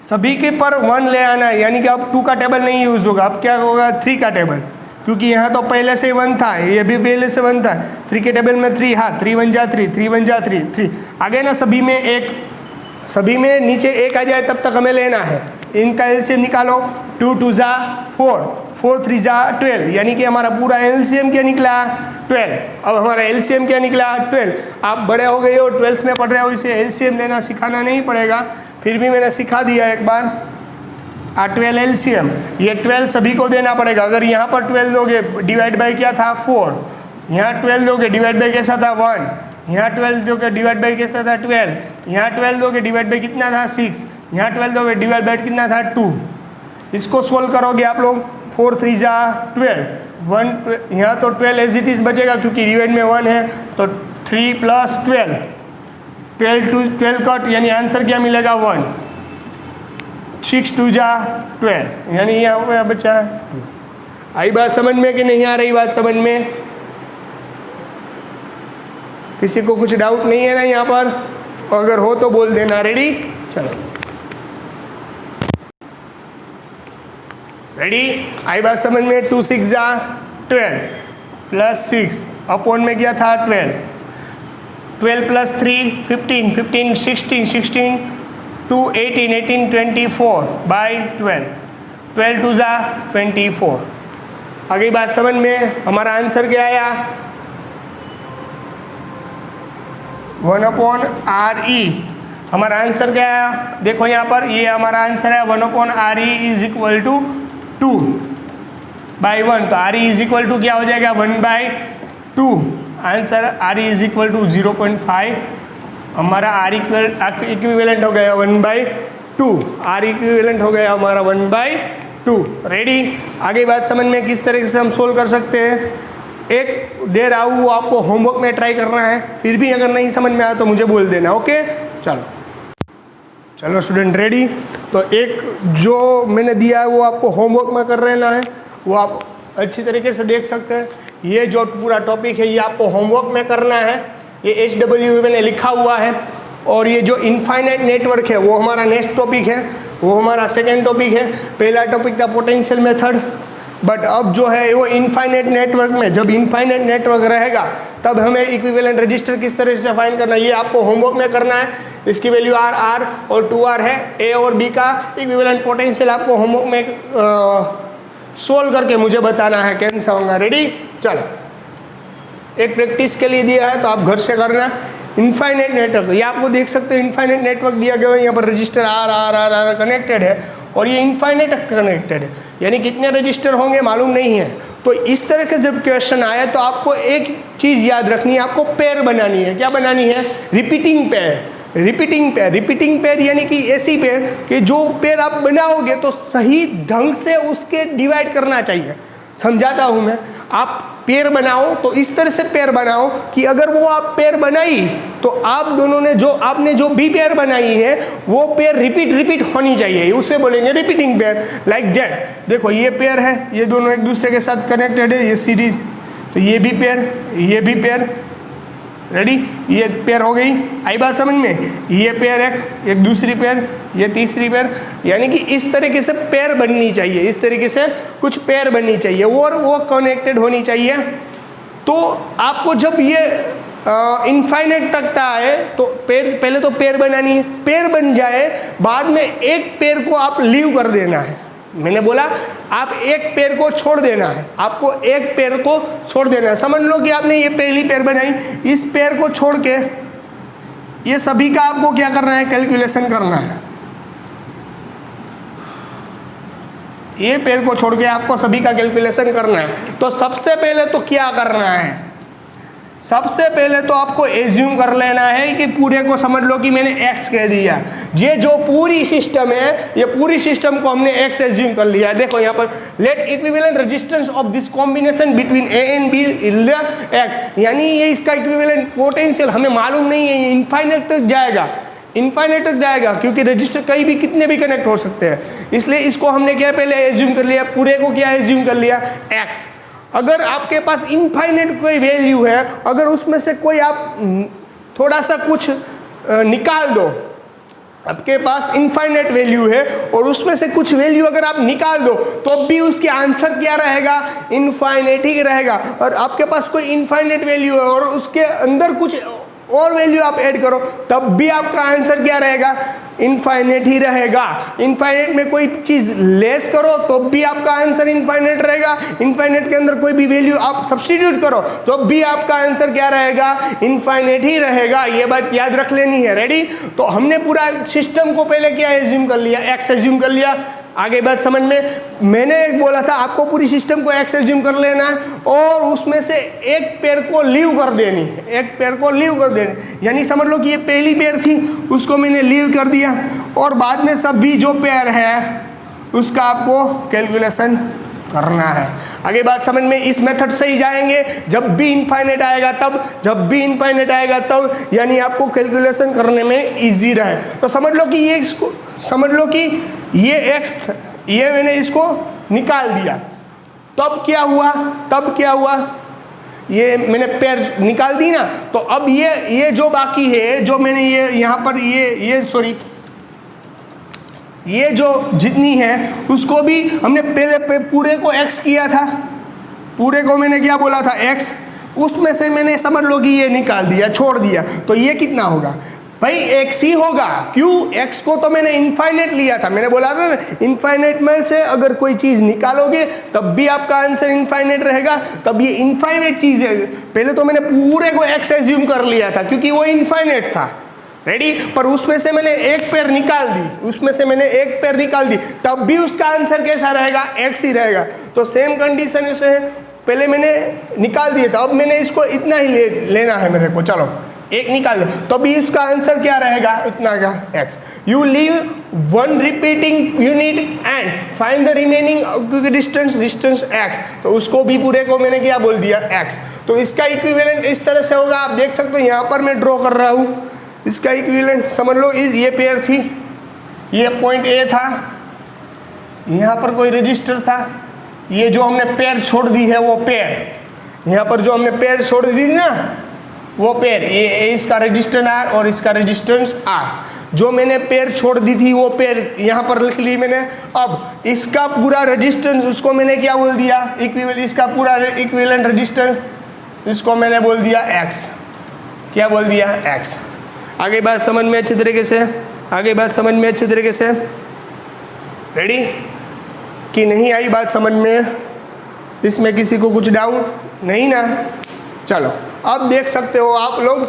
सभी के पर 1 ले आना है, यानी कि अब 2 का टेबल नहीं यूज होगा। अब क्या होगा? 3 का टेबल, क्योंकि यहाँ तो पहले से 1 था, ये भी पहले से 1 था। 3 के टेबल में 3, हाँ 3 1 जा 3, 3 1 जा 3, 3 आ गए ना। सभी में एक, सभी में नीचे 1 आ जाए तब तक हमें लेना है। इनका एलसीएम निकालो। 2 2 जा 4, 4 3 जा 12, यानी कि हमारा पूरा एलसीएम क्या निकला? 12। अब हमारा एलसीएम क्या निकला? 12। आप बड़े हो गए हो, 12th में पढ़ रहे हो, इसे एलसीएम लेना सिखाना नहीं पड़ेगा, फिर भी मैंने सिखा दिया एक बार। 12 एलसीएम, ये 12 सभी को देना पड़ेगा। अगर यहाँ पर 12 दोगे, डिवाइड बाई क्या था? 4। यहाँ 12 दोगे, डिवाइड बाई कैसा था? 1। यहाँ 12 दोगे, डिवाइड बाई कैसा था? 12। यहाँ 12 दोगे, डिवाइड बाई कितना था? 6। यहाँ 12 दोगे, डिवाइड बाई कितना था? 2। इसको सोल्व करोगे आप लोग। 4 3 जा 12, 1 यहाँ तो 12 एज इट इज़ बचेगा क्योंकि डिवाइड में 1 है, तो 3 प्लस 12, 12 टू 12 कट, यानी आंसर क्या मिलेगा? 1। 6 2 जा 12, यानी यहाँ पे बचा है। आई बात समझ में कि नहीं आ रही बात समझ में? किसी को कुछ डाउट नहीं है ना यहाँ पर? अगर हो तो बोल देना। रेडी, चलो रेडी। आई बात समझ में? 2 6 जा 12 प्लस 6 अपॉन में क्या था? 12, 12 प्लस 3 15, 15 16, 16 2 18, 18 24 बाई 12, 12 2 जा 24। आगे बात समझ में? हमारा आंसर क्या आया? 1/RE। हमारा आंसर क्या आया? देखो यहाँ पर, ये हमारा आंसर है 1/RE is equal to 2 by 1, तो RE इज इक्वल टू क्या हो जाएगा? 1/2। Answer RE is equal to 0.5। हमारा R इक्विवेलेंट हो गया 1/2। R इक्विवेलेंट हो गया हमारा 1/2। रेडी, आगे बात समझ में? किस तरीके से हम सोल्व कर सकते हैं? एक दे रहा हूँ, आपको होमवर्क में ट्राई करना है, फिर भी अगर नहीं समझ में आया तो मुझे बोल देना। ओके, चलो स्टूडेंट रेडी। तो एक जो मैंने दिया है वो आपको होमवर्क में कर रहना है, वो आप अच्छी तरीके से देख सकते हैं। ये जो पूरा टॉपिक है ये आपको होमवर्क में करना है। ये HW मैंने लिखा हुआ है। और ये जो इनफाइनाइट नेटवर्क है वो हमारा नेक्स्ट टॉपिक है, वो हमारा सेकेंड टॉपिक है। पहला टॉपिक था पोटेंशियल मेथड, बट अब जो है वो इनफाइनाइट नेटवर्क में, जब इनफाइनाइट नेटवर्क रहेगा तब हमें इक्विवेलेंट रजिस्टर किस तरह से फाइंड करना है ये आपको होमवर्क में करना है। इसकी वैल्यू R और 2R है। A और B का इक्विवेलेंट पोटेंशियल आपको होमवर्क में सोल्व करके मुझे बताना है कैसे होगा। रेडी? चलो, एक प्रैक्टिस के लिए दिया है तो आप घर से करना। इनफाइनाइट नेटवर्क, ये आपको देख सकते हो इनफाइनाइट नेटवर्क दिया गया है, यहाँ पर रजिस्टर R कनेक्टेड है और ये इनफाइनाइट तक कनेक्टेड है, यानी कितने रजिस्टर होंगे मालूम नहीं है। तो इस तरह के जब क्वेश्चन आए तो आपको एक चीज़ याद रखनी है, आपको पेयर बनानी है। क्या बनानी है? Repeating pair. रिपीटिंग पेयर यानी कि ऐसी पेयर कि जो पेयर आप बनाओगे तो सही ढंग से उसके डिवाइड करना चाहिए। समझाता हूँ मैं। आप पेयर बनाओ तो इस तरह से पेयर बनाओ कि अगर वो आप पेयर बनाई तो आप दोनों ने आपने जो भी पेयर बनाई है वो पेयर रिपीट होनी चाहिए, उसे बोलेंगे रिपीटिंग पेयर। Like that. देखो ये पेयर है, ये दोनों एक दूसरे के साथ कनेक्टेड है, ये सीरीज, तो ये भी पेयर, ये भी पेयर। रेडी? ये पेयर हो गई। आई बात समझ में? ये पेयर एक दूसरी पेयर, ये तीसरी पेयर, यानी कि इस तरीके से पेयर बननी चाहिए, इस तरीके से कुछ पेयर बननी चाहिए और वो कनेक्टेड होनी चाहिए। तो आपको जब ये इनफाइनाइट तक है तो पेयर, पहले तो पेयर बनानी है। पेयर बन जाए बाद में एक पेयर को आप लीव कर देना है। मैंने बोला आप एक पेयर को छोड़ देना है, आपको एक पेयर को छोड़ देना है। समझ लो कि आपने ये पहली पेयर बनाई, इस पेयर को छोड़ के ये सभी का आपको क्या करना है? कैलकुलेशन करना है। ये पेयर को छोड़ के आपको सभी का कैलकुलेशन करना है। तो सबसे पहले तो क्या करना है? सबसे पहले तो आपको एज्यूम कर लेना है कि पूरे को समझ लो कि मैंने x कह दिया। ये जो पूरी सिस्टम है, ये पूरी सिस्टम को हमने x एज्यूम कर लिया है। देखो यहाँ पर let equivalent resistance of this combination between A and B is x, यानी ये इसका इक्विवेलेंट पोटेंशियल हमें मालूम नहीं है, इनफाइनाइट तक जाएगा, इनफाइनाइट तक जाएगा, क्योंकि रजिस्टर कहीं भी कितने भी कनेक्ट हो सकते हैं। इसलिए इसको हमने क्या पहले एज्यूम कर लिया, पूरे को क्या एज्यूम कर लिया? x। अगर आपके पास इनफाइनाइट कोई वैल्यू है, अगर उसमें से कोई आप थोड़ा सा कुछ निकाल दो, आपके पास इनफाइनाइट वैल्यू है और उसमें से कुछ वैल्यू अगर आप निकाल दो तो भी उसके आंसर क्या रहेगा? इनफाइनाइट ही रहेगा। और आपके पास कोई इनफाइनाइट वैल्यू है और उसके अंदर कुछ और वैल्यू आप ऐड करो तब भी आपका आंसर क्या रहेगा? इनफाइनाइट ही रहेगा। इनफाइनाइट में कोई चीज लेस करो तो भी आपका आंसर इनफाइनाइट रहेगा। इनफाइनाइट के अंदर कोई भी वैल्यू आप सब्स्टिट्यूट करो तो भी आपका आंसर क्या रहेगा? इनफाइनाइट ही रहेगा। ये बात याद रख लेनी है। रेडी? तो हमने पूरा सिस्टम को पहले क्या एज्यूम कर लिया? एक्स एज्यूम कर लिया। आगे बात समझ में? मैंने एक बोला था आपको पूरी सिस्टम को एक्स एज्यूम कर लेना है और उसमें से एक पेयर को लीव कर देनी है, एक पेयर को लीव कर देनी, यानी समझ लो कि ये पहली पेयर थी उसको मैंने लीव कर दिया और बाद में सभी जो पेयर है उसका आपको कैलकुलेशन करना है। आगे बात समझ में? इस मेथड से ही जाएंगे, जब भी इनफाइनाइट आएगा तब, जब भी इनफाइनाइट आएगा तब, यानी आपको कैलकुलेशन करने में इजी रहे। तो समझ लो कि ये इसको समझ लो कि ये x, ये मैंने इसको निकाल दिया, तब क्या हुआ? तब क्या हुआ? ये मैंने पेयर निकाल दी ना, तो अब ये जो बाकी है, जो मैंने ये यहाँ पर ये सॉरी ये जो जितनी है उसको भी हमने पहले पूरे को x किया था, पूरे को मैंने क्या बोला था? x। उसमें से मैंने समझ लो कि ये निकाल दिया, छोड़ दिया, तो ये कितना होगा भाई? x ही होगा। क्यों? x को तो मैंने इनफाइनाइट लिया था, मैंने बोला था ना इनफाइनाइट में से अगर कोई चीज़ निकालोगे तब भी आपका आंसर इनफाइनाइट रहेगा। तब ये इनफाइनाइट चीज़ है, पहले तो मैंने पूरे को x एज्यूम कर लिया था क्योंकि वो इनफाइनाइट था। रेडी? पर उसमें से मैंने एक पेयर निकाल दी, उसमें से मैंने एक पेयर निकाल दी, तब भी उसका आंसर कैसा रहेगा? x ही रहेगा। तो सेम कंडीशन से पहले मैंने निकाल दिया था, अब मैंने इसको इतना ही लेना है मेरे को, चलो एक निकाल दो, तो भी इसका आंसर क्या रहेगा? इतना का x। You leave one repeating unit and find the remaining distance x। तो उसको भी पूरे को मैंने क्या बोल दिया? x। तो इसका इक्विवेलेंट इस तरह से होगा, आप देख सकते हो यहाँ पर मैं ड्रॉ कर रहा हूँ। इसका इक्विवेलेंट समझ लो ये पेयर थी, ये पॉइंट A था, यहाँ पर कोई रजिस्टर था, ये जो हमने पेयर छोड़ दी है वो पेयर, यहाँ पर जो हमने पेयर छोड़ दी थी ना वो पेयर, ये इसका रेजिस्टेंस R और इसका रेजिस्टेंस R, जो मैंने पेयर छोड़ दी थी वो पेयर यहाँ पर लिख ली मैंने। अब इसका पूरा रेजिस्टेंस उसको मैंने क्या बोल दिया, इसका पूरा इक्विवेलेंट रेजिस्टेंस इसको मैंने बोल दिया X। क्या बोल दिया? X। आगे बात समझ में अच्छी तरीके से, आगे बात समझ में अच्छी तरीके से, रेडी कि नहीं आई बात समझ में? इसमें किसी को कुछ डाउट नहीं ना? चलो अब देख सकते हो आप लोग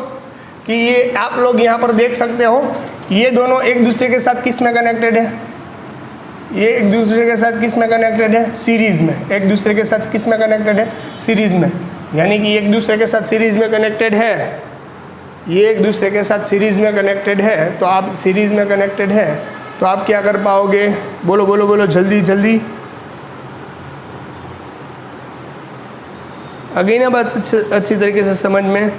कि ये आप लोग यहाँ पर देख सकते हो ये दोनों एक दूसरे के साथ किस में कनेक्टेड है, ये एक दूसरे के साथ किस में कनेक्टेड है? सीरीज में। एक दूसरे के साथ किस में कनेक्टेड है? सीरीज में। यानी कि एक दूसरे के साथ सीरीज में कनेक्टेड है, ये एक दूसरे के साथ सीरीज में कनेक्टेड है। तो आप सीरीज में कनेक्टेड है तो आप क्या कर पाओगे? बोलो बोलो बोलो जल्दी जल्दी। अगेन ना बात अच्छी तरीके से समझ में।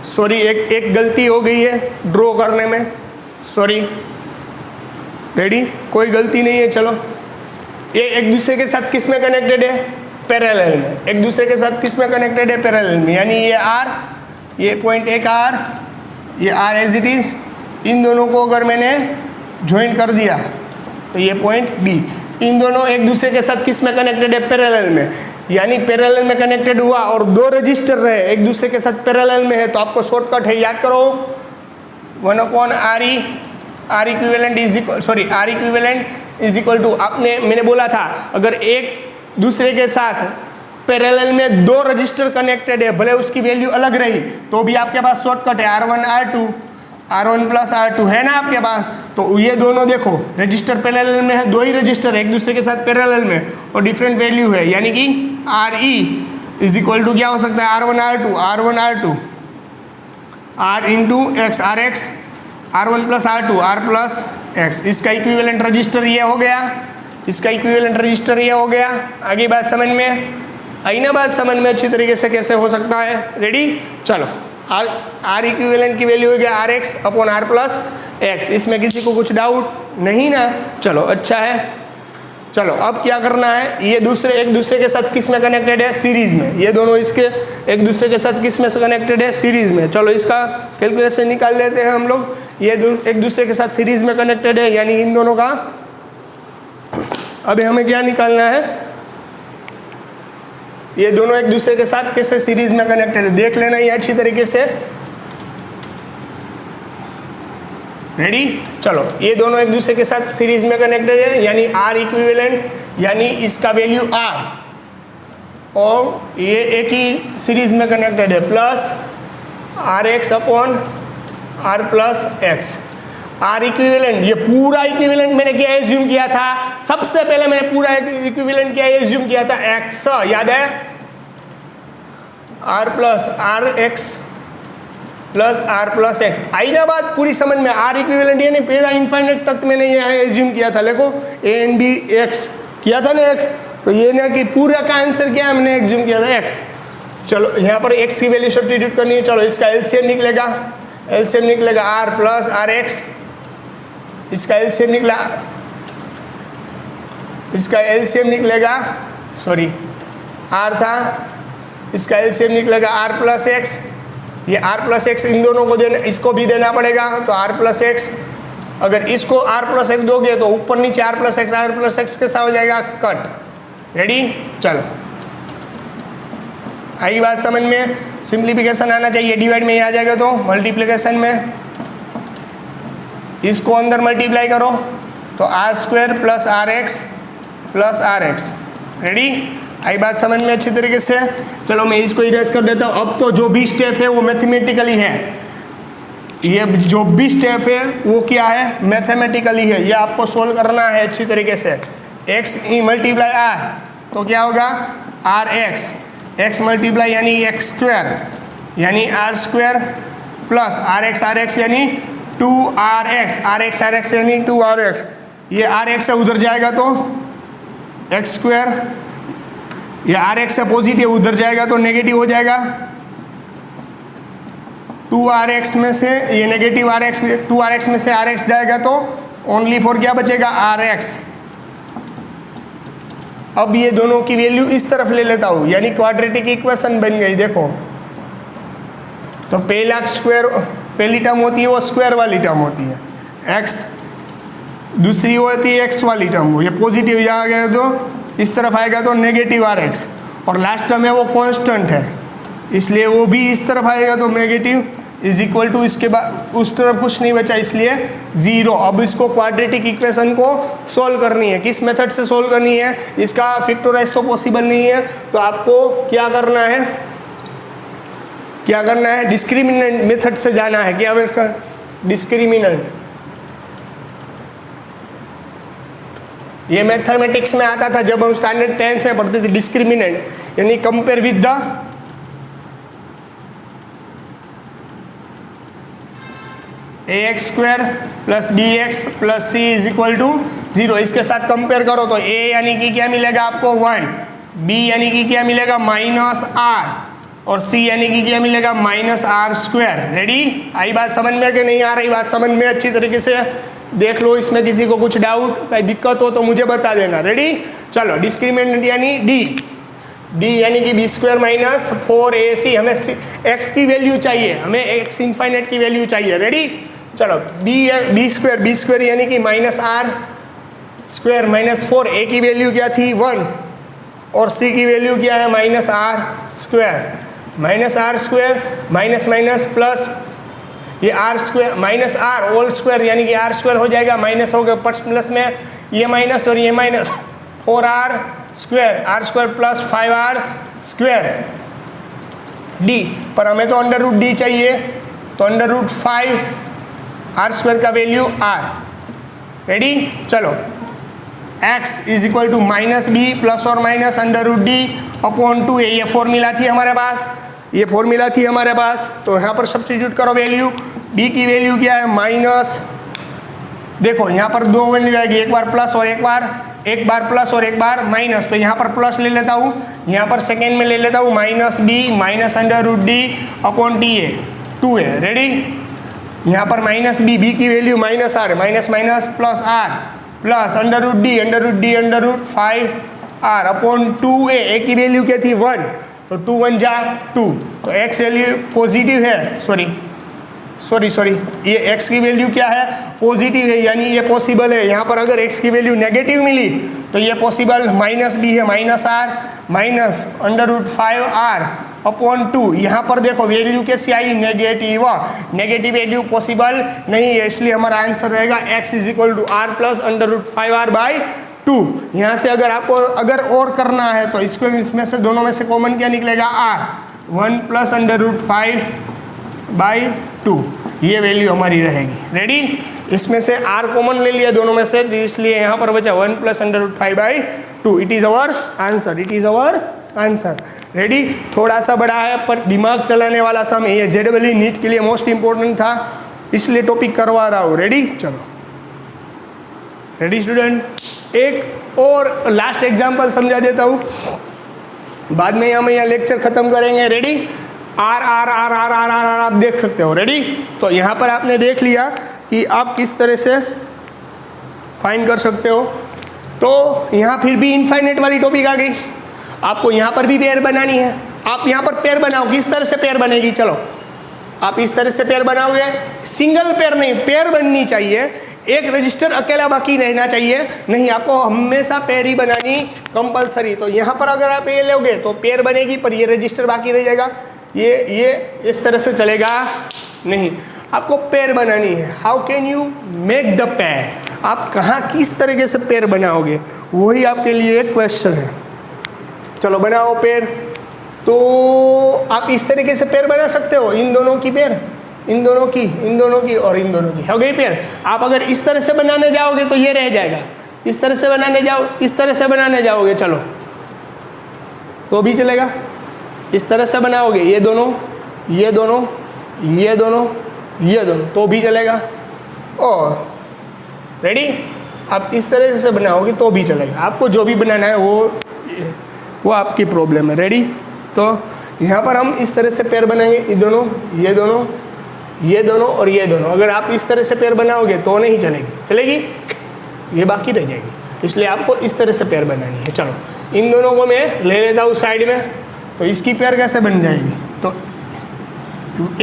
सॉरी एक गलती हो गई है ड्रॉ करने में, सॉरी। रेडी, कोई गलती नहीं है। चलो ये एक दूसरे के साथ किस में कनेक्टेड है? पैरेलल में। एक दूसरे के साथ किस में कनेक्टेड है? पैरेलल में। यानी ये R, ये पॉइंट एक R, ये R एज इट इज, इन दोनों को अगर मैंने ज्वाइन कर दिया तो ये पॉइंट B, इन दोनों एक दूसरे के साथ किस में कनेक्टेड है? पैरेलल में। यानी पैरेलल में कनेक्टेड हुआ और दो रजिस्टर रहे एक दूसरे के साथ पैरेलल में है तो आपको शॉर्टकट है, याद करो 1/RE, R equivalent is equal to, आपने मैंने बोला था अगर एक दूसरे के साथ पैरेलल में दो रजिस्टर कनेक्टेड है, भले उसकी वैल्यू अलग रही तो भी आपके पास शॉर्टकट है R1 प्लस R2 है ना आपके पास। तो ये दोनों देखो रजिस्टर पैरेलल में है, दो ही रजिस्टर एक दूसरे के साथ पैरेलल में और डिफरेंट वैल्यू है, यानी कि RE इज इक्वल टू क्या हो सकता है? R1 R2 R into x RX, R1 plus R2 R plus X। इसका इक्विवेलेंट रजिस्टर ये हो गया, इसका इक्विवेलेंट रजिस्टर ये हो गया। आगे बात समझ में आई ना? बात समझ में अच्छी तरीके से कैसे हो सकता है? रेडी, चलो R इक्विवेलेंट की वैल्यू हो गया RX upon R plus X। इसमें किसी को कुछ डाउट नहीं ना? चलो अच्छा है। चलो अब क्या करना है, ये एक दूसरे के साथ किस में कनेक्टेड है? सीरीज में। ये दोनों इसके एक दूसरे के साथ किस में से कनेक्टेड है? सीरीज में। चलो इसका कैलकुलेशन निकाल लेते हैं हम लोग। ये एक दूसरे के साथ सीरीज में कनेक्टेड है यानी इन दोनों का अभी हमें क्या निकालना है? ये दोनों एक दूसरे के साथ कैसे सीरीज में कनेक्टेड है देख लेना ये अच्छी तरीके से। रेडी, चलो ये दोनों एक दूसरे के साथ सीरीज में कनेक्टेड है यानी R इक्विवेलेंट, यानी इसका वैल्यू R और ये एक ही सीरीज में कनेक्टेड है plus RX upon R plus X। R equivalent, ये पूरा इक्विवेलेंट मैंने क्या एज्यूम किया था? सबसे पहले मैंने पूरा इक्विवेलेंट क्या एज्यूम किया था? X, याद है? R plus RX plus R plus X। आई ना बात पूरी समझ में? R इक्विवेलेंट यानी पूरा इनफाइनाइट तक मैंने यहाँ एज्यूम किया था। देखो A एंड B X किया था ना X, तो ये ना कि पूरा का आंसर क्या हमने एज्यूम किया था? X। चलो यहाँ पर X की वैल्यू सब्स्टिट्यूट करनी है। चलो इसका एलसीएम निकलेगा R प्लस RX, इसका एलसीएम निकलेगा सॉरी R था, इसका एलसीएम निकलेगा R प्लस X। ये R प्लस X इन दोनों को देना, इसको भी देना पड़ेगा तो R प्लस X। अगर इसको R प्लस X दोगे तो ऊपर नीचे R प्लस X कैसा हो जाएगा? कट। रेडी, चलो आई बात समझ में? सिंप्लीफिकेशन आना चाहिए, डिवाइड में ही आ जाएगा तो मल्टीप्लिकेशन में इसको अंदर मल्टीप्लाई करो तो R² प्लस RX। रेडी, आई बात समझ में अच्छी तरीके से? चलो मैं इसको इरेज कर देता हूँ। अब तो जो भी स्टेप है वो मैथमेटिकली है, ये जो भी स्टेप है वो क्या है? मैथमेटिकली है। ये आपको सोल्व करना है अच्छी तरीके से। X मल्टीप्लाई R तो क्या होगा? RX, X मल्टीप्लाई यानी X² यानी R² प्लस RX यानी 2RX यानी 2RX। ये RX से उधर जाएगा तो X², ये RX से पॉजिटिव उधर जाएगा तो नेगेटिव हो जाएगा। 2RX में से ये नेगेटिव RX, 2RX में से RX जाएगा तो ओनली फॉर क्या बचेगा? RX अब ये दोनों की वैल्यू इस तरफ ले लेता हूँ, यानी क्वाड्रेटिक इक्वेशन बन गई। देखो तो पहली टर्म होती है वो स्क्वायर वाली टर्म होती है एक्स, दूसरी होती है एक्स वाली टर्म, वो ये पॉजिटिव यहाँ गया तो इस तरफ आएगा तो नेगेटिव आर एक्स, और लास्ट टर्म है वो कांस्टेंट है इसलिए वो भी इस तरफ आएगा तो नेगेटिव इज इक्वल टू, इसके बाद उस तरफ कुछ नहीं बचा इसलिए 0। अब इसको क्वाड्रेटिक इक्वेशन को सोल्व करनी है, किस मेथड से सोल्व करनी है, इसका फैक्टराइज तो पॉसिबल नहीं है, तो आपको क्या करना है, डिस्क्रिमिनेंट मेथड से जाना है। क्या डिस्क्रिमिनेंट, ये मैथमेटिक्स में आता था जब हम स्टैंडर्ड 10th में पढ़ते थे। डिस्क्रिमिनेंट यानी compare with the ax² + bx + c = 0। इसके साथ कंपेयर करो तो a यानी कि क्या मिलेगा आपको 1, b यानी कि क्या मिलेगा -r, और c यानी कि क्या मिलेगा -r²। रेडी? आई बात समझ में कि नहीं आ रही बात समझ में? अच्छी तरीके से देख लो, इसमें किसी को कुछ डाउट कहीं दिक्कत हो तो मुझे बता देना। रेडी? चलो डिस्क्रिमिनेंट यानी d यानी कि b² - 4ac, हमें x की वैल्यू चाहिए, हमें x इनफाइनाइट की वैल्यू चाहिए। रेडी? चलो b² यानी कि -r² - 4, a की वैल्यू क्या थी 1 और c की वैल्यू क्या है -r²। माइनस प्लस ये r² होल स्क्वायर यानी कि r² हो जाएगा, माइनस हो गया प्लस में ये माइनस और ये माइनस, 4r² + 5r² d, पर हमें तो √d चाहिए तो √5r² का वैल्यू r। रेडी? चलो x = -b ± √d/2a, ये फॉर्मूला थी हमारे पास, तो यहाँ पर सब्स्टिट्यूट करो वैल्यू। b की वैल्यू क्या है माइनस, देखो यहाँ पर दो वैल्यू आएगी, एक बार प्लस और एक बार प्लस और एक बार माइनस, तो यहाँ पर प्लस ले लेता हूँ, यहाँ पर सेकेंड में ले लेता हूँ -b - √d/2a। रेडी? यहाँ पर -b की value -r, minus plus r plus √d/5r/2a, a की वैल्यू क्या थी 1, तो 2 1 जा 2, तो x वैल्यू पॉजिटिव है, सॉरी ये x की वैल्यू क्या है पॉजिटिव है, यानी ये पॉसिबल है। यहाँ पर अगर x की वैल्यू नेगेटिव मिली तो ये पॉसिबल -b है, -r -√5r/2। यहाँ पर देखो वैल्यू कैसी आई नेगेटिव वैल्यू पॉसिबल नहीं है, इसलिए हमारा आंसर रहेगा x = r + √5r/2। यहाँ से अगर और करना है तो इसको इसमें से दोनों में से कॉमन क्या निकलेगा r, 1 + √5/2, ये वैल्यू हमारी रहेगी। रेडी? इसमें से r कॉमन ले लिया दोनों में से, इसलिए यहाँ पर बचा 1 + √5/2। It is our answer. Ready? थोड़ा सा बड़ा है पर दिमाग चलाने वाला समय, ये JEE नीट के लिए मोस्ट इंपॉर्टेंट था, इसलिए टॉपिक करवा रहा हूँ। रेडी? चलो रेडी स्टूडेंट? एक और लास्ट एग्जाम्पल समझा देता हूँ, बाद में हम यहाँ लेक्चर खत्म करेंगे। रेडी? आर आप देख सकते हो। रेडी? तो यहाँ पर आपने देख लिया कि आप किस तरह से फाइंड कर सकते हो, तो यहाँ फिर भी इनफाइनाइट वाली टॉपिक आ गई। आपको यहाँ पर भी पेयर बनानी है, आप यहाँ पर पेयर बनाओ, किस तरह से पेयर बनेगी, चलो आप इस तरह से पेयर बनाओगे, सिंगल पेयर नहीं, पेयर बननी चाहिए, एक रजिस्टर अकेला बाकी रहना चाहिए नहीं, आपको हमेशा पेयर ही बनानी कंपलसरी। तो यहाँ पर अगर आप ये लोगे तो पेयर बनेगी पर ये रजिस्टर बाकी रह जाएगा, ये इस तरह से चलेगा नहीं, आपको पेयर बनानी है। How can you make the pair, आप कहाँ किस तरीके से पेयर बनाओगे, वही आपके लिए एक क्वेश्चन है। चलो बनाओ पेयर, तो आप इस तरीके से पेयर बना सकते हो, इन दोनों की पेयर, इन दोनों की और इन दोनों की, हो गई पेयर। आप अगर इस तरह से बनाने जाओगे तो ये रह जाएगा, इस तरह से बनाने जाओगे चलो तो भी चलेगा, इस तरह से बनाओगे ये दोनों तो भी चलेगा, और रेडी? आप इस तरह से बनाओगे तो भी चलेगा, आपको जो भी बनाना है वो आपकी प्रॉब्लम है। रेडी? तो यहाँ पर हम इस तरह से पेयर बनाएंगे, ये दोनों और ये दोनों। अगर आप इस तरह से पेयर बनाओगे तो नहीं चलेगी, ये बाकी रह जाएगी, इसलिए आपको इस तरह से पेयर बनानी है। चलो इन दोनों को मैं ले लेता हूँ साइड में, तो इसकी पेयर कैसे बन जाएगी, तो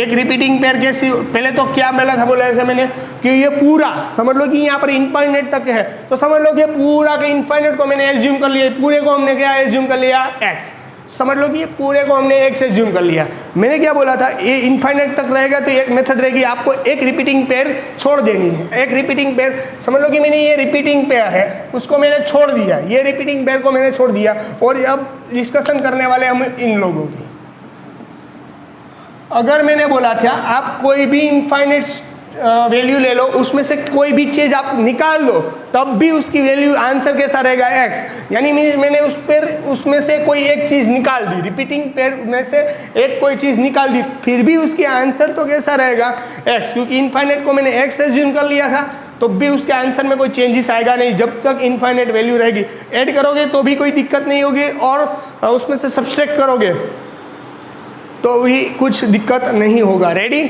एक रिपीटिंग पेयर कैसी, पहले तो क्या बोला था मैंने कि ये पूरा समझ लो कि यहाँ पर इनफाइनाइट तक है, तो समझ लो कि पूरा के इनफाइनाइट को मैंने एज्यूम कर लिया, पूरे को हमने क्या एज्यूम कर लिया x, समझ लो कि ये पूरे को हमने x एज्यूम कर लिया। मैंने क्या बोला था, ये इनफाइनाइट तक रहेगा तो एक मेथड रहेगी, आपको एक रिपीटिंग पेयर छोड़ देनी है, एक रिपीटिंग पेयर, समझ लो कि मैंने ये रिपीटिंग पेयर है उसको मैंने छोड़ दिया, ये रिपीटिंग पेयर को मैंने छोड़ दिया, और अब डिस्कशन करने वाले हम इन लोगों की। अगर मैंने बोला था आप कोई भी इनफाइनाइट वैल्यू ले लो, उसमें से कोई भी चीज़ आप निकाल लो, तब भी उसकी वैल्यू आंसर कैसा रहेगा x, यानी मैंने उसमें से कोई एक चीज़ निकाल दी, रिपीटिंग पेयर में से एक कोई चीज़ निकाल दी, फिर भी उसकी आंसर तो कैसा रहेगा x, क्योंकि इनफाइनाइट को मैंने x एज्यूम कर लिया था, तो भी उसके आंसर में कोई चेंजेस आएगा नहीं जब तक इनफाइनाइट वैल्यू रहेगी। ऐड करोगे तो भी कोई दिक्कत नहीं होगी, और उसमें से सब्सट्रैक्ट करोगे तो भी कुछ दिक्कत नहीं होगा। रेडी,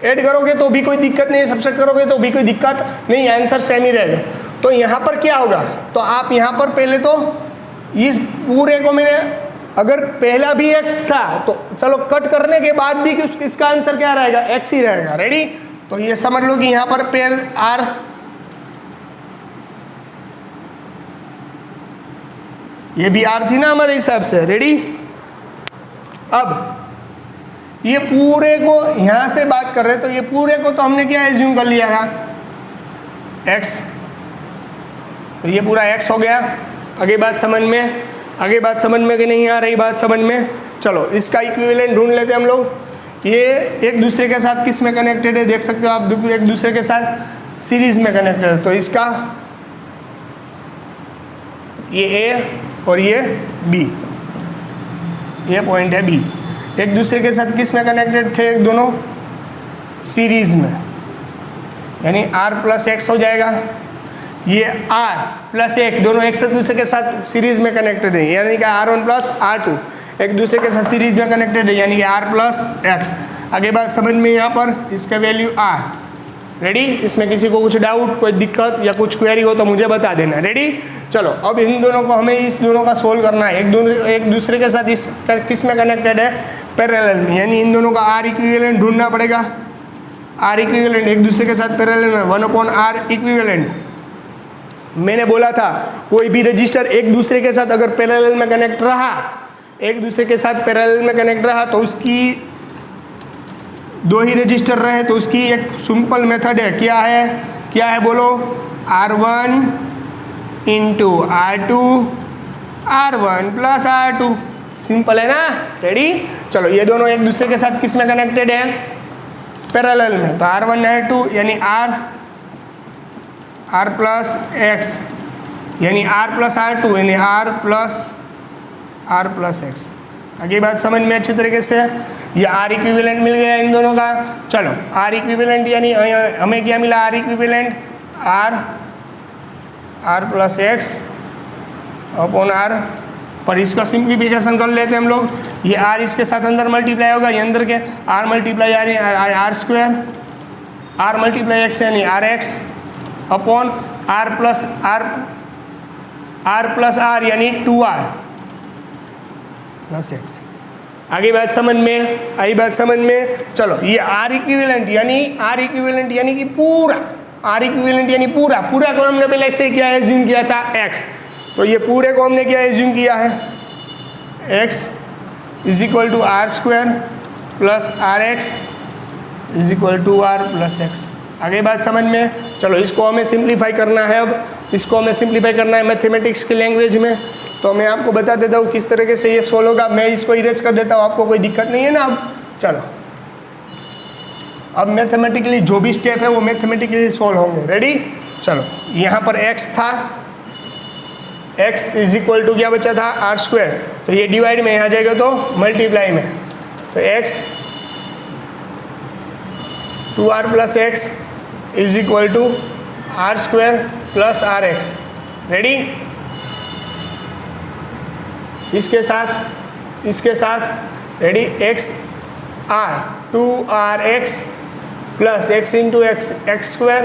ऐड करोगे तो भी कोई दिक्कत नहीं, सब्सट्रैक्ट करोगे तो भी कोई दिक्कत नहीं, आंसर सेम ही रहेगा। तो यहाँ पर क्या होगा, तो आप यहाँ पर पहले तो इस पूरे को मैंने, अगर पहला भी x था तो चलो कट करने के बाद भी इसका आंसर क्या रहेगा, x ही रहेगा। रेडी, तो ये समझ लो कि यहाँ पर पेयर r, ये भी r थी ना हमारे हिसाब से। रेडी, अब ये पूरे को यहाँ से बात कर रहे हैं, तो ये पूरे को तो हमने क्या एज्यूम कर लिया था x, तो ये पूरा x हो गया। आगे बात समझ में, आगे बात समझ में कि नहीं आ रही बात समझ में, चलो इसका इक्विवेलेंट ढूंढ लेते हैं हम लोग। ये एक दूसरे के साथ किस में कनेक्टेड है, देख सकते हो आप, एक दूसरे के साथ सीरीज में कनेक्टेड है, तो इसका ये a और ये b, ये पॉइंट है b, एक दूसरे के साथ किस में कनेक्टेड थे दोनों, सीरीज में, यानी r प्लस x हो जाएगा, ये r प्लस x दोनों एक दूसरे के साथ सीरीज में कनेक्टेड है, यानी कि r1 प्लस r2 एक दूसरे के साथ सीरीज में कनेक्टेड है, यानी कि r प्लस x। आगे बात समझ में, यहाँ पर इसका वैल्यू r। रेडी, इसमें किसी को कुछ डाउट, कोई दिक्कत या कुछ क्वेरी हो तो मुझे बता देना। रेडी, चलो अब इन दोनों को हमें इस दोनों का सोल्व करना है, एक दूसरे के साथ इस किस में कनेक्टेड है, पैरेलल में, यानी इन दोनों का R इक्विवेलेंट ढूंढना पड़ेगा। R इक्विवेलेंट एक दूसरे के साथ पैरेलल में 1/R इक्विवेलेंट। मैंने बोला था कोई भी रजिस्टर एक दूसरे के साथ अगर पैरेलल में कनेक्ट रहा, एक दूसरे के साथ पैरेलल में कनेक्ट रहा, तो उसकी दो ही रजिस्टर रहे तो उसकी एक सिंपल मेथड है, क्या है बोलो, R1 into R2 R1 plus R2, simple है ना। रेडी, चलो ये दोनों एक दूसरे के साथ किस में कनेक्टेड है, पैरेलल में, तो R1 R2 यानी R प्लस x, यानी R प्लस R2 यानी R प्लस x। आगे बात समझ में अच्छी तरीके से, ये R इक्विवेलेंट मिल गया इन दोनों का। चलो R इक्विवेलेंट यानी हमें क्या मिला, R equivalent R plus x upon R, पर इसका सिंप्लीफिकेशन कर लेते हैं हम लोग। ये R इसके साथ अंदर मल्टीप्लाई होगा, ये अंदर के R multiply R square, R multiply x यानी RX upon R plus R यानी 2R प्लस x। आगे बात समझ में आई, बात समझ में। चलो ये R इक्विवेलेंट यानी कि पूरा, R इक्विवेलेंट यानी पूरा को हमने पहले से क्या एज्यूम किया था x, तो ये पूरे को हमने क्या एज्यूम किया है, x is equal to R square plus RX is equal to R plus x। आगे बात समझ में। चलो इसको हमें सिंप्लीफाई करना है, अब इसको हमें सिंप्लीफाई करना है मैथमेटिक्स की लैंग्वेज में, तो मैं आपको बता देता हूँ किस तरीके से ये सोल्व होगा। मैं इसको इरेज कर देता हूँ, आपको कोई दिक्कत नहीं है ना। अब चलो, अब मैथमेटिकली जो भी स्टेप है वो मैथमेटिकली सोल्व होंगे। रेडी, चलो यहाँ पर x था, x इज इक्वल टू क्या बचा था, R स्क्वायर, तो ये डिवाइड में आ जाएगा तो मल्टीप्लाई में, तो x 2R plus x is equal to R square plus RX। Ready, इसके साथ ready, x R 2RX plus x into x square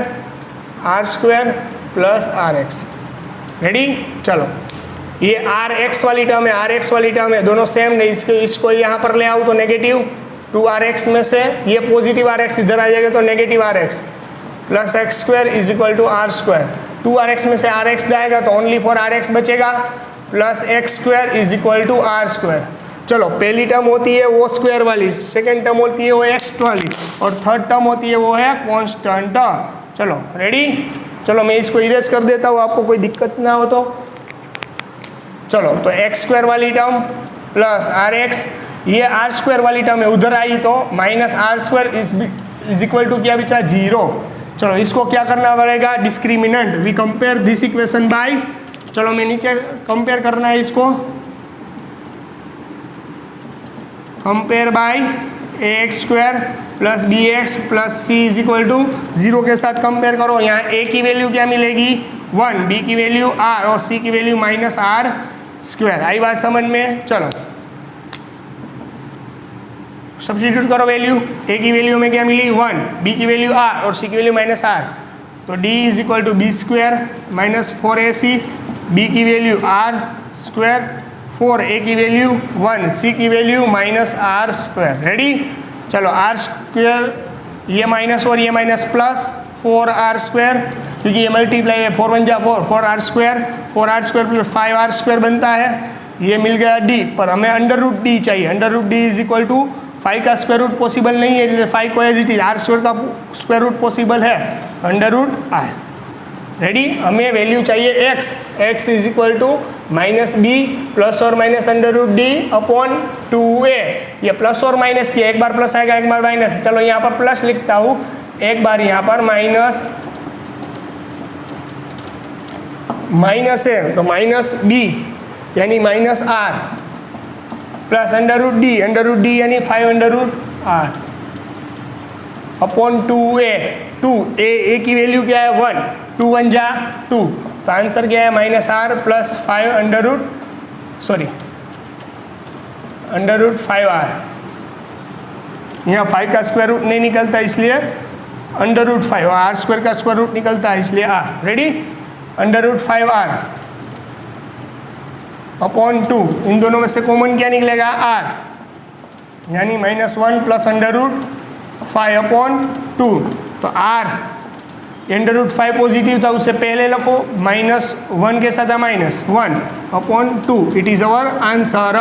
R square plus RX। Ready, चलो ये आर एक्स वाली टर्म है, आर एक्स वाली term है, दोनों same नहीं, इसको यहाँ पर ले आओ तो नेगेटिव 2rx में से ये पॉजिटिव rx इधर आ जाएगा तो negative rx plus x square is equal to R square. 2rx में से rx जाएगा तो ओनली फॉर rx बचेगा plus x square is equal to R square. चलो पहली टर्म होती है वो स्क्वायर वाली, सेकेंड टर्म होती है वो एक्स वाली, और थर्ड टर्म होती है वो है कॉन्स्टेंट। चलो रेडी, चलो मैं इसको इरेज कर देता हूँ आपको कोई दिक्कत ना हो तो। चलो तो एक्स स्क्वायर वाली टर्म प्लस आर एक्स, ये आर स्क्वायर वाली टर्म है उधर आई तो minus R square is equal to क्या बचा 0। चलो इसको क्या करना पड़ेगा, discriminant, we compare this equation by, चलो मैं नीचे कंपेयर करना है इसको, compare by a x square plus b x plus c is equal to 0 के साथ कंपेयर करो। यहाँ ए की वैल्यू क्या मिलेगी 1, बी की वैल्यू आर और सी की वैल्यू माइनस आर स्क्वायर। आई बात समझ में। चलो सब्स्टिट्यूट करो वैल्यू, ए की वैल्यू में क्या मिली 1, बी की वैल्यू आर और सी की वैल्यू माइनस आर, तो D is equal to B square minus 4ac, B की वैल्यू आर स्क्वायर 4, ए की वैल्यू 1, सी की value minus R square. Ready, चलो आर स्क्वायर ये माइनस और ये माइनस प्लस 4r स्क्वायर, क्योंकि ये मल्टीप्लाई है 4 1 जा 4, 4r square plus 5r square बनता है, ये मिल गया d, पर हमें अंडर रूट डी चाहिए। Under root D is equal to 5 का स्क्वायर रूट पॉसिबल नहीं है, इसलिए 5 को as it is, R square का स्क्वायर रूट पॉसिबल है, अंडर रूट आर। रेडी, हमें वैल्यू चाहिए x is equal to minus B plus और minus under root D upon 2a। ये प्लस और माइनस किया, एक बार प्लस आएगा एक बार माइनस, चलो यहाँ पर प्लस लिखता हूँ, एक बार यहाँ पर माइनस है तो माइनस बी यानी minus R plus under root D यानी 5 under root are upon 2a। 2a की वैल्यू क्या है 1, 2 1 जा 2, तो आंसर क्या है minus R plus 5 under root 5r। यहाँ 5 का स्क्वायर रूट नहीं निकलता इसलिए अंडर रूट 5, और आर स्क्वायर का स्क्वायर रूट निकलता है इसलिए r। रेडी, अंडर रूट 5r अपॉन 2, इन दोनों में से कॉमन क्या निकलेगा r, यानी -1 प्लस अंडर रूट 5 अपॉन 2, तो r अंडर रूट 5 पॉजिटिव था उससे पहले लिखो, -1 के साथ -1 upon 2, it is our answer.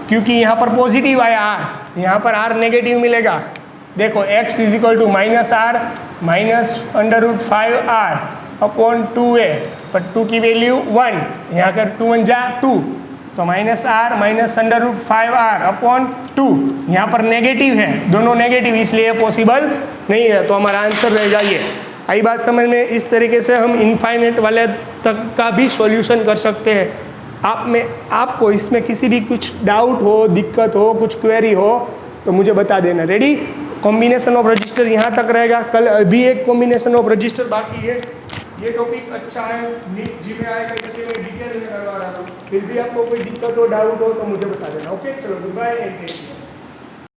क्योंकि यहाँ पर पॉजिटिव आया r, यहाँ पर r नेगेटिव मिलेगा। देखो x is equal to minus R minus under root 5r upon 2a, पर 2 की वैल्यू 1, यहाँ कर 2 1 जा 2, तो minus R minus under root 5r upon 2, यहाँ पर नेगेटिव है, दोनों नेगेटिव इसलिए पॉसिबल नहीं है, तो हमारा आंसर रहेगा ये। आई बात समझ में। इस तरीके से हम इनफाइनाइट वाले तक का भी सॉल्यूशन कर सकते हैं। आपको इसमें किसी भी कुछ डाउट हो, दिक्कत हो, कुछ क्वेरी हो तो मुझे बता देना। रेडी, कॉम्बिनेशन ऑफ रजिस्टर यहाँ तक रहेगा, कल अभी एक कॉम्बिनेशन ऑफ रजिस्टर बाकी है। ये टॉपिक अच्छा है, नीट जी में आएगा इसलिए मैं डिटेल में करवा रहा हूँ। फिर भी आपको कोई दिक्कत हो, डाउट हो तो मुझे बता देना। ओके, चलो goodbye and take care.